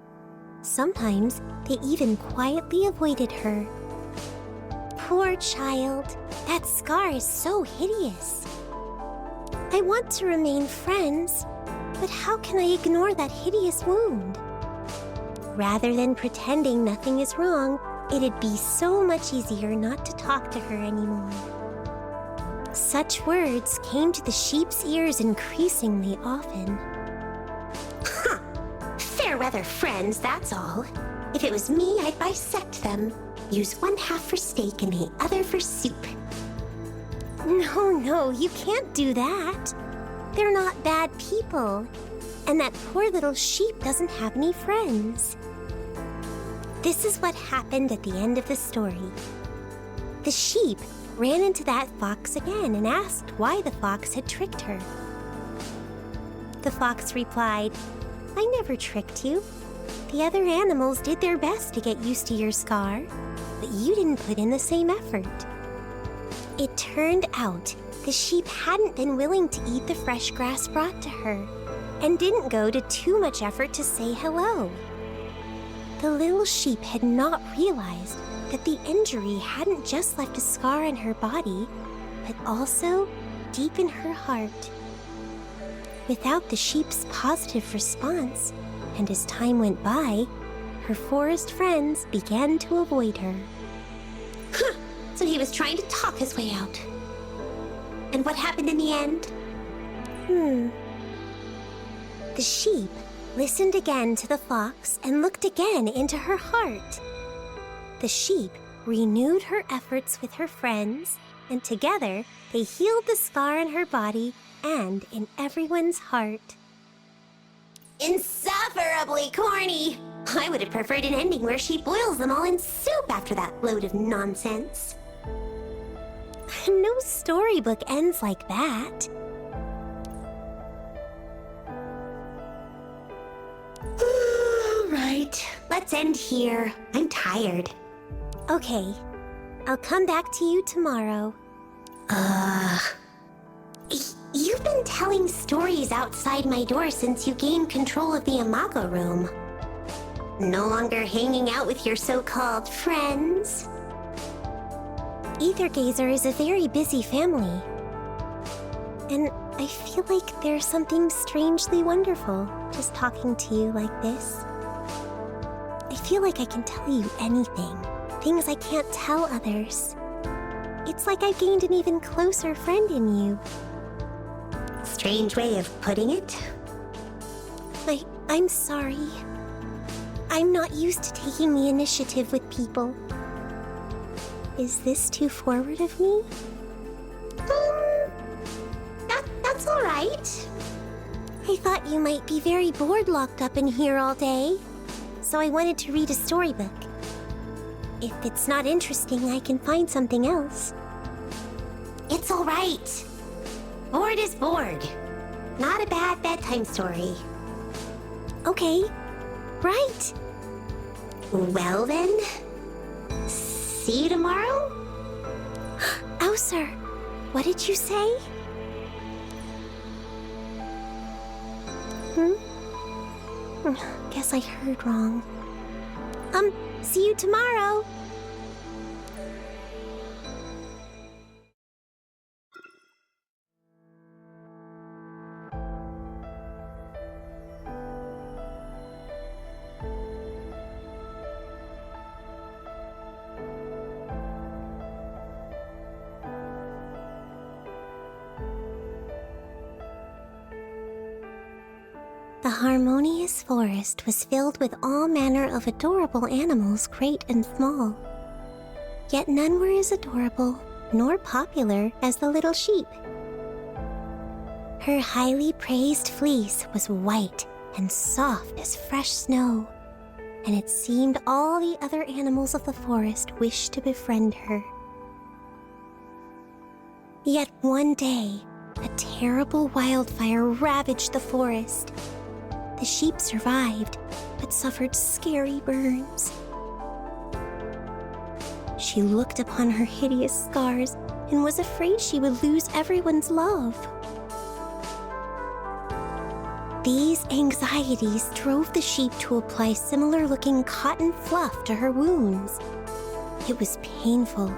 Sometimes they even quietly avoided her. Poor child, that scar is so hideous. I want to remain friends, but how can I ignore that hideous wound? Rather than pretending nothing is wrong, it'd be so much easier not to talk to her anymore. Such words came to the sheep's ears increasingly often. Fair weather friends, that's all. If it was me, I'd bisect them. Use one half for steak and the other for soup. No, you can't do that. They're not bad people. And that poor little sheep doesn't have any friends. This is what happened at the end of the story. The sheep ran into that fox again and asked why the fox had tricked her. The fox replied, "I never tricked you. The other animals did their best to get used to your scar, but you didn't put in the same effort." It turned out the sheep hadn't been willing to eat the fresh grass brought to her, and didn't go to too much effort to say hello. The little sheep had not realized that the injury hadn't just left a scar on her body, but also deep in her heart. Without the sheep's positive response, and as time went by, her forest friends began to avoid her. So he was trying to talk his way out. And what happened in the end? The sheep listened again to the fox and looked again into her heart. The sheep renewed her efforts with her friends, and together they healed the scar in her body and in everyone's heart. Insufferably corny! I would have preferred an ending where she boils them all in soup after that load of nonsense. No storybook ends like that. Right, let's end here. I'm tired. Okay, I'll come back to you tomorrow. You've been telling stories outside my door since you gained control of the Imago room. No longer hanging out with your so-called friends? Aether Gazer is a very busy family. And I feel like there's something strangely wonderful just talking to you like this. I feel like I can tell you anything, things I can't tell others. It's like I've gained an even closer friend in you. Strange way of putting it. I'm sorry. I'm not used to taking the initiative with people. Is this too forward of me? That's all right. I thought you might be very bored locked up in here all day, so I wanted to read a storybook. If it's not interesting, I can find something else. It's all right. Bored is bored. Not a bad bedtime story. Okay, right. Well then, see you tomorrow? Ausar, what did you say? Guess I heard wrong. See you tomorrow. The harmonious forest was filled with all manner of adorable animals, great and small. Yet none were as adorable nor popular as the little sheep. Her highly praised fleece was white and soft as fresh snow, and it seemed all the other animals of the forest wished to befriend her. Yet one day, a terrible wildfire ravaged the forest. The sheep survived, but suffered scary burns. She looked upon her hideous scars and was afraid she would lose everyone's love. These anxieties drove the sheep to apply similar-looking cotton fluff to her wounds. It was painful,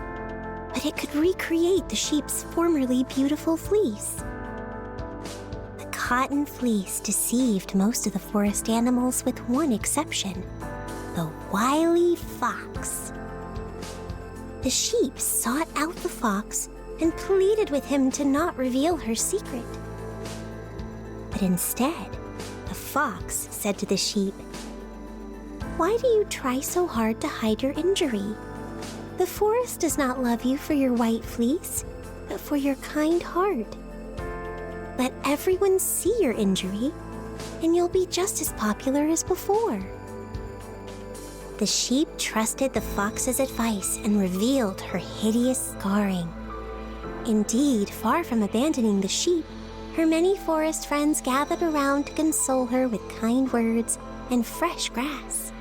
but it could recreate the sheep's formerly beautiful fleece. The cotton fleece deceived most of the forest animals with one exception, the wily fox. The sheep sought out the fox and pleaded with him to not reveal her secret. But instead, the fox said to the sheep, "Why do you try so hard to hide your injury? The forest does not love you for your white fleece, but for your kind heart. Let everyone see your injury, and you'll be just as popular as before." The sheep trusted the fox's advice and revealed her hideous scarring. Indeed, far from abandoning the sheep, her many forest friends gathered around to console her with kind words and fresh grass.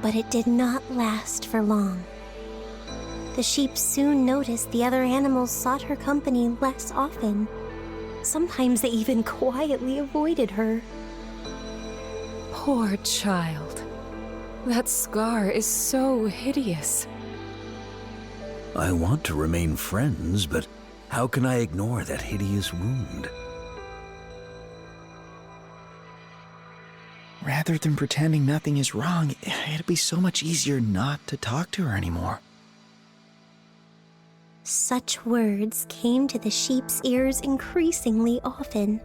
But it did not last for long. The sheep soon noticed the other animals sought her company less often. Sometimes they even quietly avoided her. Poor child. That scar is so hideous. I want to remain friends, but how can I ignore that hideous wound? Rather than pretending nothing is wrong, it'd be so much easier not to talk to her anymore. Such words came to the sheep's ears increasingly often.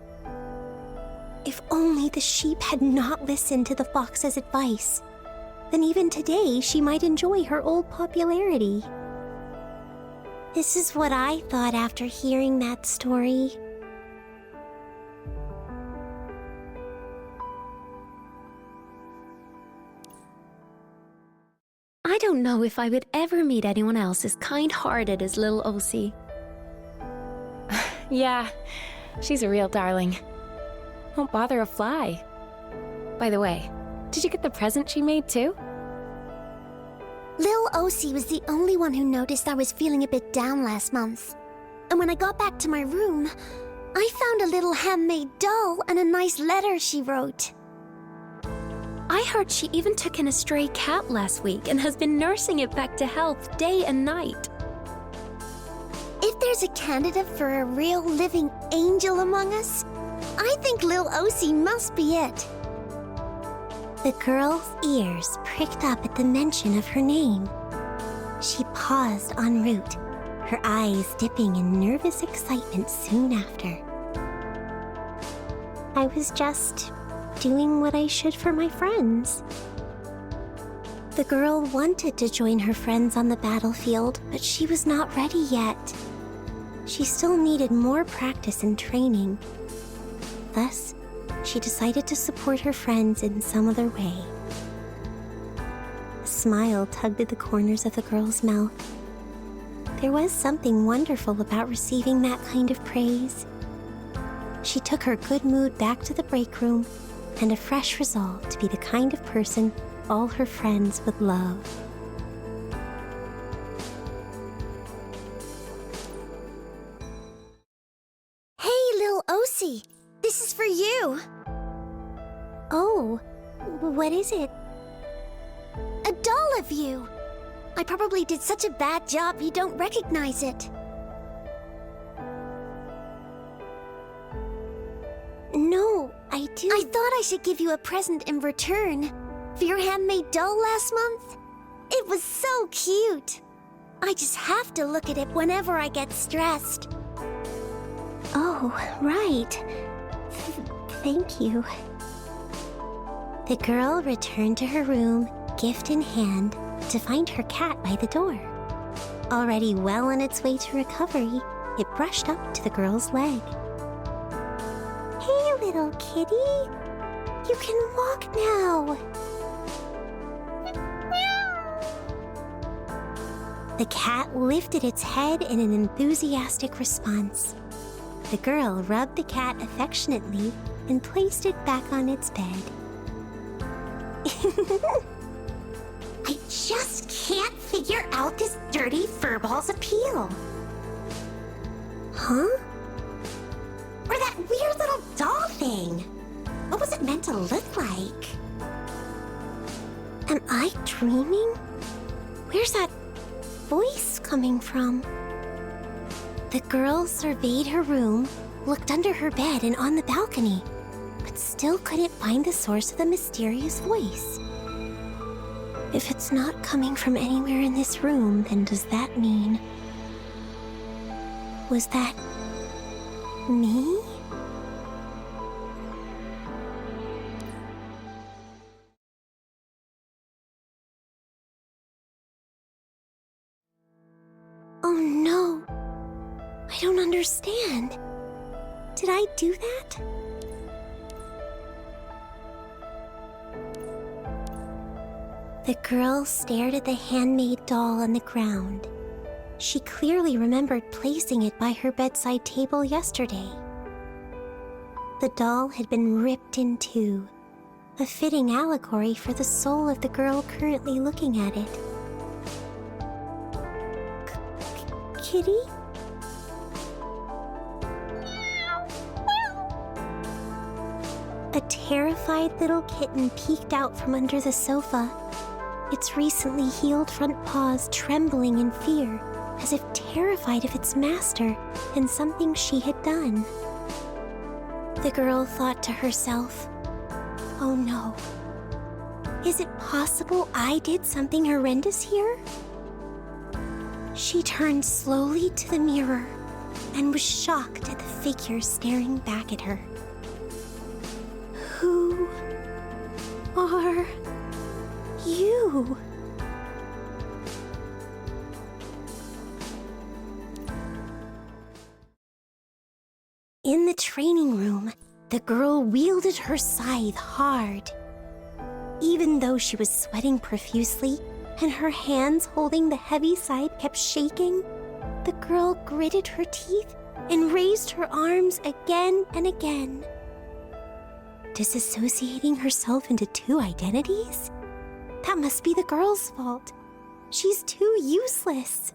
If only the sheep had not listened to the fox's advice, then even today she might enjoy her old popularity. This is what I thought after hearing that story. I don't know if I would ever meet anyone else as kind-hearted as little Osie. Yeah, she's a real darling. Won't bother a fly. By the way, did you get the present she made too? Lil Osie was the only one who noticed I was feeling a bit down last month. And when I got back to my room, I found a little handmade doll and a nice letter she wrote. I heard she even took in a stray cat last week and has been nursing it back to health day and night. If there's a candidate for a real living angel among us, I think Lil Osie must be it. The girl's ears pricked up at the mention of her name. She paused en route, her eyes dipping in nervous excitement soon after. I was just doing what I should for my friends. The girl wanted to join her friends on the battlefield, but she was not ready yet. She still needed more practice and training. Thus, she decided to support her friends in some other way. A smile tugged at the corners of the girl's mouth. There was something wonderful about receiving that kind of praise. She took her good mood back to the break room and a fresh resolve to be the kind of person all her friends would love. Hey, Lil Osie, this is for you. Oh, what is it? A doll of you. I probably did such a bad job you don't recognize it. No, I do. I thought I should give you a present in return for your handmade doll last month. It was so cute. I just have to look at it whenever I get stressed. Oh, right. Thank you. The girl returned to her room, gift in hand, to find her cat by the door. Already well on its way to recovery, it brushed up to the girl's leg. Hey, little kitty! You can walk now! The cat lifted its head in an enthusiastic response. The girl rubbed the cat affectionately and placed it back on its bed. I just can't figure out this dirty furball's appeal. Huh? Or that weird little doll thing. What was it meant to look like? Am I dreaming? Where's that voice coming from? The girl surveyed her room, looked under her bed and on the balcony, but still couldn't find the source of the mysterious voice. If it's not coming from anywhere in this room, then does that mean... Was that... me? Oh no! I don't understand. Did I do that? The girl stared at the handmade doll on the ground. She clearly remembered placing it by her bedside table yesterday. The doll had been ripped in two, a fitting allegory for the soul of the girl currently looking at it. Kitty? A terrified little kitten peeked out from under the sofa, its recently healed front paws trembling in fear, as if terrified of its master and something she had done. The girl thought to herself, "Oh no. Is it possible I did something horrendous here?" She turned slowly to the mirror and was shocked at the figure staring back at her. Who are you? In the training room, the girl wielded her scythe hard. Even though she was sweating profusely and her hands holding the heavy scythe kept shaking, the girl gritted her teeth and raised her arms again and again. Disassociating herself into two identities? That must be the girl's fault. She's too useless.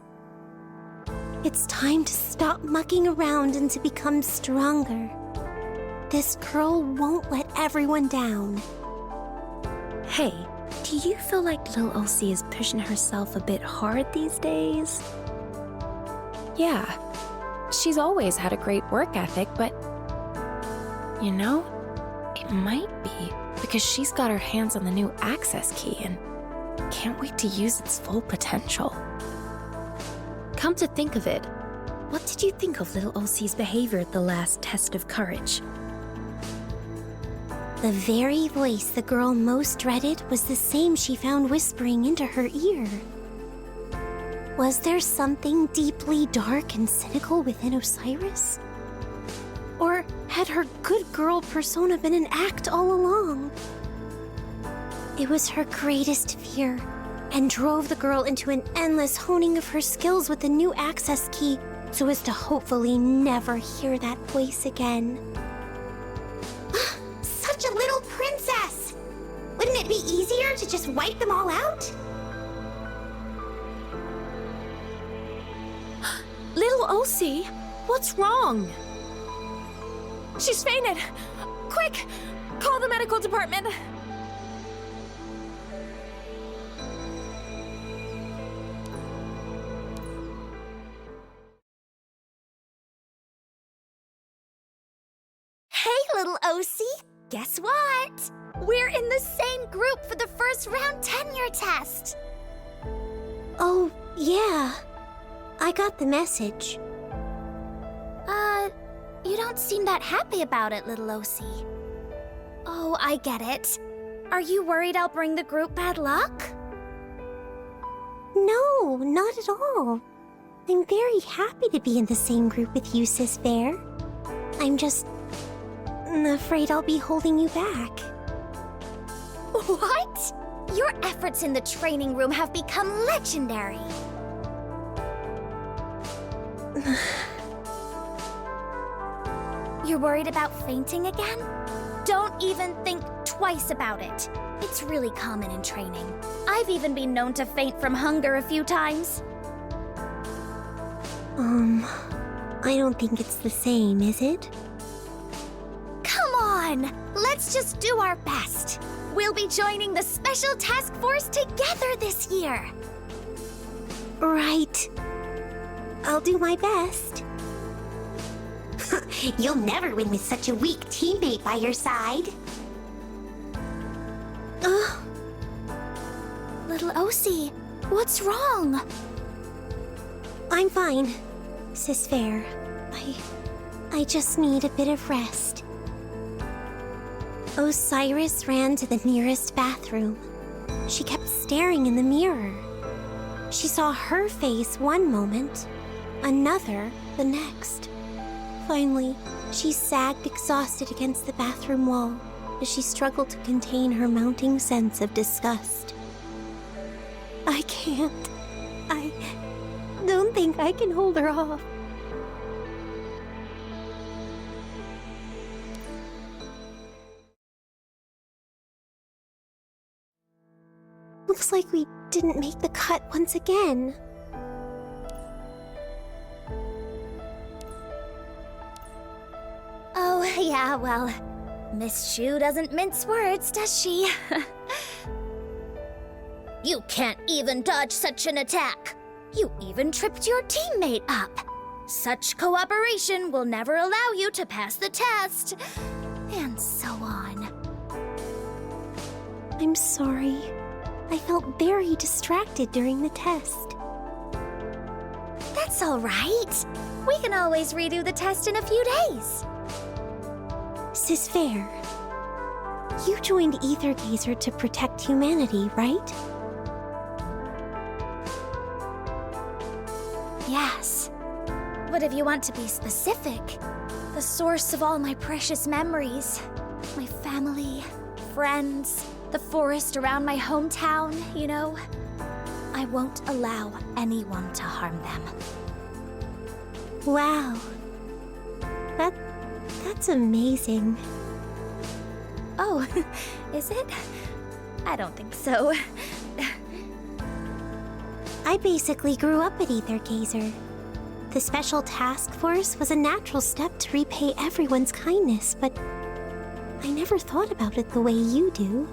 It's time to stop mucking around and to become stronger. This girl won't let everyone down. Hey, do you feel like little Elsie is pushing herself a bit hard these days? Yeah, she's always had a great work ethic, but... You know, it might be because she's got her hands on the new access key and can't wait to use its full potential. Come to think of it, what did you think of little Elsie's behavior at the last test of courage? The very voice the girl most dreaded was the same she found whispering into her ear. Was there something deeply dark and cynical within Osiris? Or had her good girl persona been an act all along? It was her greatest fear, and drove the girl into an endless honing of her skills with the new access key so as to hopefully never hear that voice again. Such a little princess! Wouldn't it be easier to just wipe them all out? Little Elsie, what's wrong? She's fainted! Quick! Call the medical department! Hey, little Osie! Guess what? We're in the same group for the first round tenure test! Oh, yeah. I got the message. You don't seem that happy about it, little Osie. Oh, I get it. Are you worried I'll bring the group bad luck? No, not at all. I'm very happy to be in the same group with you, Sis Bear. I'm just afraid I'll be holding you back. What? Your efforts in the training room have become legendary. You're worried about fainting again? Don't even think twice about it. It's really common in training. I've even been known to faint from hunger a few times. I don't think it's the same, is it? Come on! Let's just do our best. We'll be joining the Special Task Force together this year. Right. I'll do my best. You'll never win with such a weak teammate by your side. Little Osie, what's wrong? I'm fine, Sis Fair. I just need a bit of rest. Osiris ran to the nearest bathroom. She kept staring in the mirror. She saw her face one moment, another the next. Finally, she sagged exhausted against the bathroom wall as she struggled to contain her mounting sense of disgust. I can't. I don't think I can hold her off. Looks like we didn't make the cut once again. Oh, yeah, well, Miss Shu doesn't mince words, does she? You can't even dodge such an attack. You even tripped your teammate up. Such cooperation will never allow you to pass the test. And so on. I'm sorry. I felt very distracted during the test. That's all right. We can always redo the test in a few days. Sis Fair, you joined Aether Gazer to protect humanity, right? Yes. But if you want to be specific, the source of all my precious memories, my family, friends, the forest around my hometown, you know, I won't allow anyone to harm them. Wow. That's amazing. Oh, is it? I don't think so. I basically grew up at Aether Gazer. The Special Task Force was a natural step to repay everyone's kindness, but I never thought about it the way you do.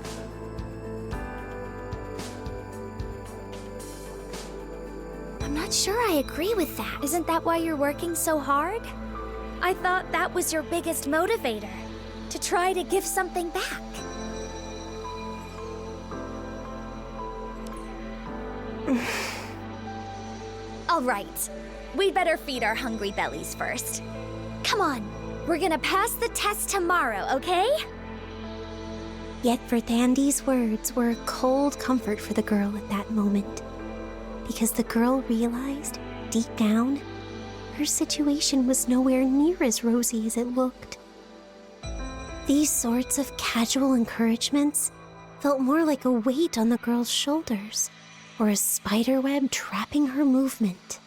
I'm not sure I agree with that. Isn't that why you're working so hard? I thought that was your biggest motivator, to try to give something back. All right, we'd better feed our hungry bellies first. Come on, we're gonna pass the test tomorrow, okay? Yet Verdhandy's words were a cold comfort for the girl at that moment. Because the girl realized, deep down, her situation was nowhere near as rosy as it looked. These sorts of casual encouragements felt more like a weight on the girl's shoulders, or a spiderweb trapping her movement.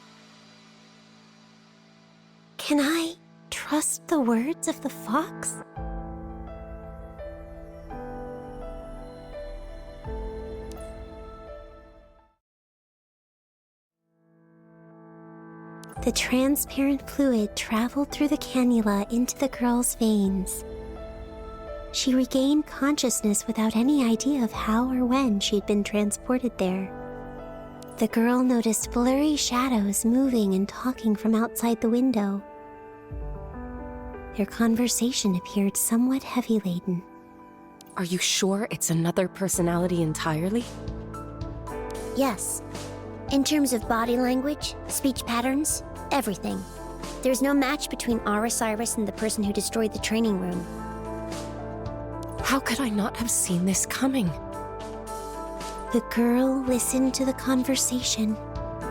Can I trust the words of the fox? The transparent fluid traveled through the cannula into the girl's veins. She regained consciousness without any idea of how or when she had been transported there. The girl noticed blurry shadows moving and talking from outside the window. Their conversation appeared somewhat heavy-laden. Are you sure it's another personality entirely? Yes. In terms of body language, speech patterns, everything. There's no match between our Osiris and the person who destroyed the training room. How could I not have seen this coming? The girl listened to the conversation,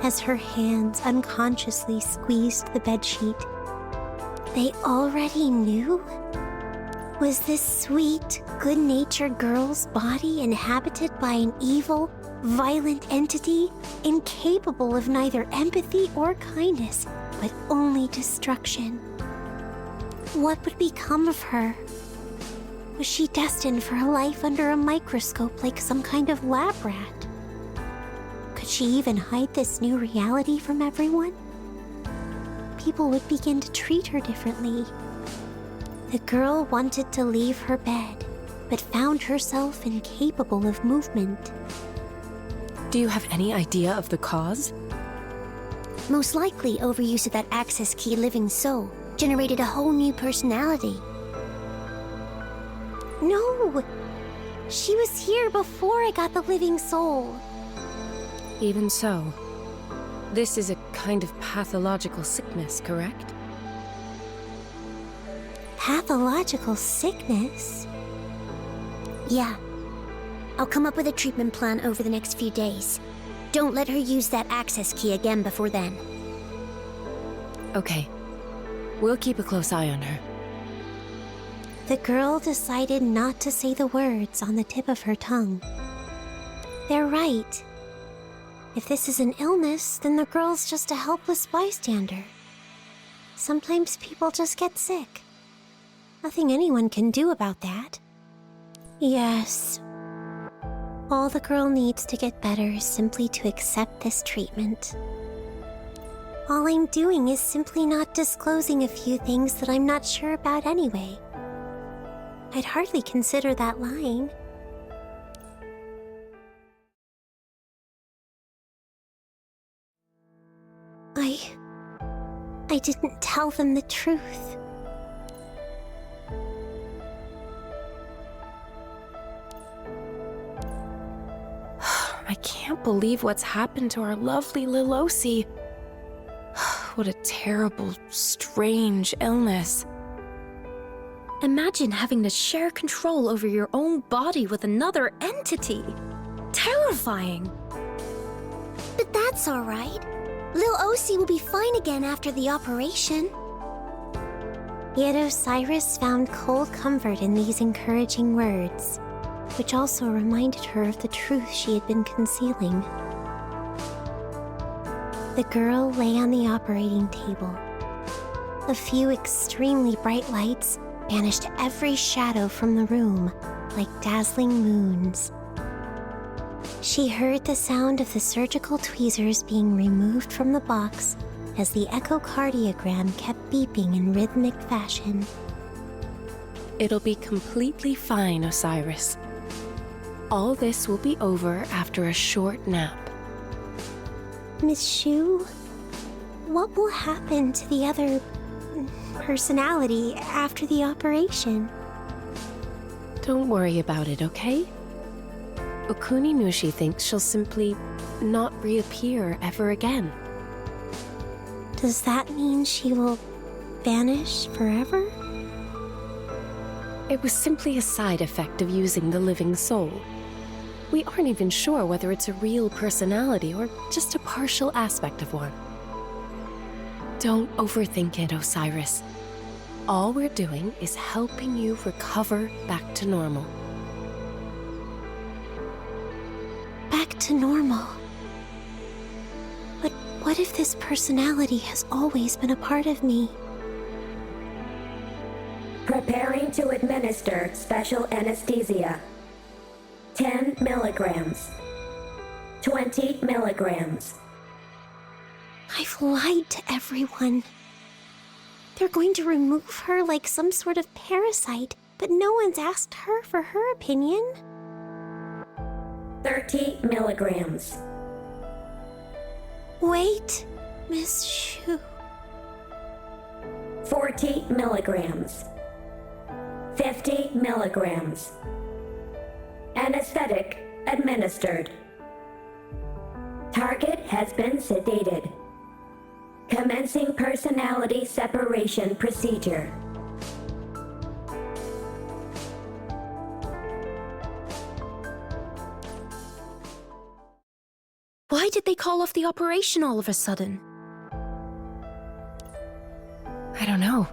as her hands unconsciously squeezed the bedsheet. They already knew? Was this sweet, good-natured girl's body inhabited by an evil, violent entity, incapable of neither empathy or kindness, but only destruction? What would become of her? Was she destined for a life under a microscope like some kind of lab rat? Could she even hide this new reality from everyone? People would begin to treat her differently. The girl wanted to leave her bed, but found herself incapable of movement. Do you have any idea of the cause? Most likely, overuse of that access key living soul generated a whole new personality. No! She was here before I got the living soul. Even so, this is a kind of pathological sickness, correct? Pathological sickness? Yeah. I'll come up with a treatment plan over the next few days. Don't let her use that access key again before then. Okay. We'll keep a close eye on her. The girl decided not to say the words on the tip of her tongue. They're right. If this is an illness, then the girl's just a helpless bystander. Sometimes people just get sick. Nothing anyone can do about that. Yes. All the girl needs to get better is simply to accept this treatment. All I'm doing is simply not disclosing a few things that I'm not sure about anyway. I'd hardly consider that lying. I didn't tell them the truth. I can't believe what's happened to our lovely Lilosi. What a terrible, strange illness. Imagine having to share control over your own body with another entity. Terrifying. But that's alright. Lil Osi will be fine again after the operation. Yet Osiris found cold comfort in these encouraging words, which also reminded her of the truth she had been concealing. The girl lay on the operating table. A few extremely bright lights banished every shadow from the room, like dazzling moons. She heard the sound of the surgical tweezers being removed from the box as the echocardiogram kept beeping in rhythmic fashion. It'll be completely fine, Osiris. All this will be over after a short nap. Miss Shu, what will happen to the other personality after the operation? Don't worry about it, okay? Okuni Nushi thinks she'll simply not reappear ever again. Does that mean she will vanish forever? It was simply a side effect of using the living soul. We aren't even sure whether it's a real personality or just a partial aspect of one. Don't overthink it, Osiris. All we're doing is helping you recover back to normal. Back to normal. But what if this personality has always been a part of me? Preparing to administer special anesthesia. 10 milligrams. 20 milligrams. I've lied to everyone. They're going to remove her like some sort of parasite, but no one's asked her for her opinion. 30 milligrams. Wait, Miss Shu. 40 milligrams. 50 milligrams. Anesthetic administered. Target has been sedated. Commencing personality separation procedure. Why did they call off the operation all of a sudden? I don't know.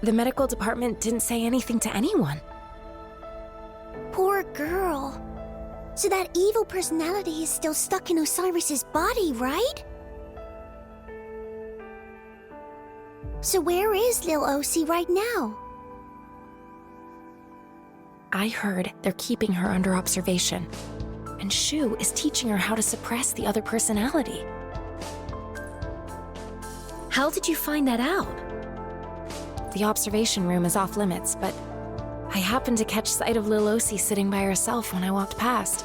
The medical department didn't say anything to anyone. Poor girl. So that evil personality is still stuck in Osiris's body, right? So where is Lil Osi right now? I heard they're keeping her under observation, and Shu is teaching her how to suppress the other personality. How did you find that out? The observation room is off limits, but I happened to catch sight of Lil Osi sitting by herself when I walked past.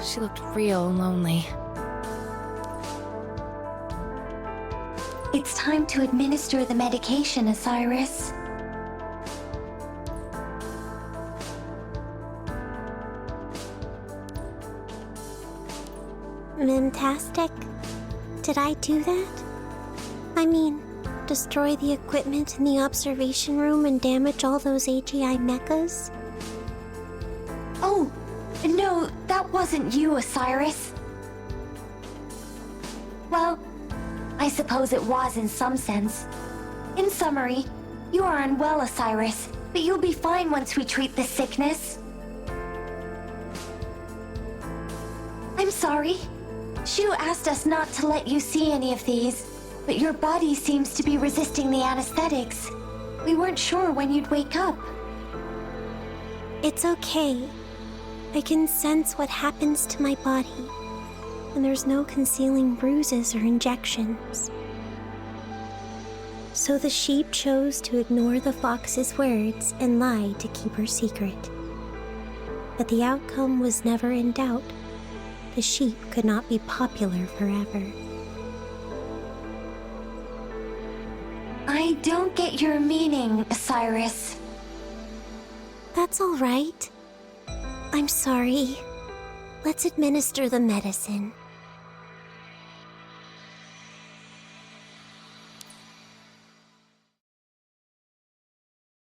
She looked real lonely. It's time to administer the medication, Osiris. Fantastic. Did I do that? I mean, destroy the equipment in the observation room and damage all those AGI mechas? Oh, no, that wasn't you, Osiris. Well, I suppose it was in some sense. In summary, you are unwell, Osiris, but you'll be fine once we treat this sickness. I'm sorry. Shu asked us not to let you see any of these, but your body seems to be resisting the anesthetics. We weren't sure when you'd wake up. It's okay. I can sense what happens to my body, and there's no concealing bruises or injections. So the sheep chose to ignore the fox's words and lie to keep her secret. But the outcome was never in doubt. The sheep could not be popular forever. I don't get your meaning, Osiris. That's all right. I'm sorry. Let's administer the medicine.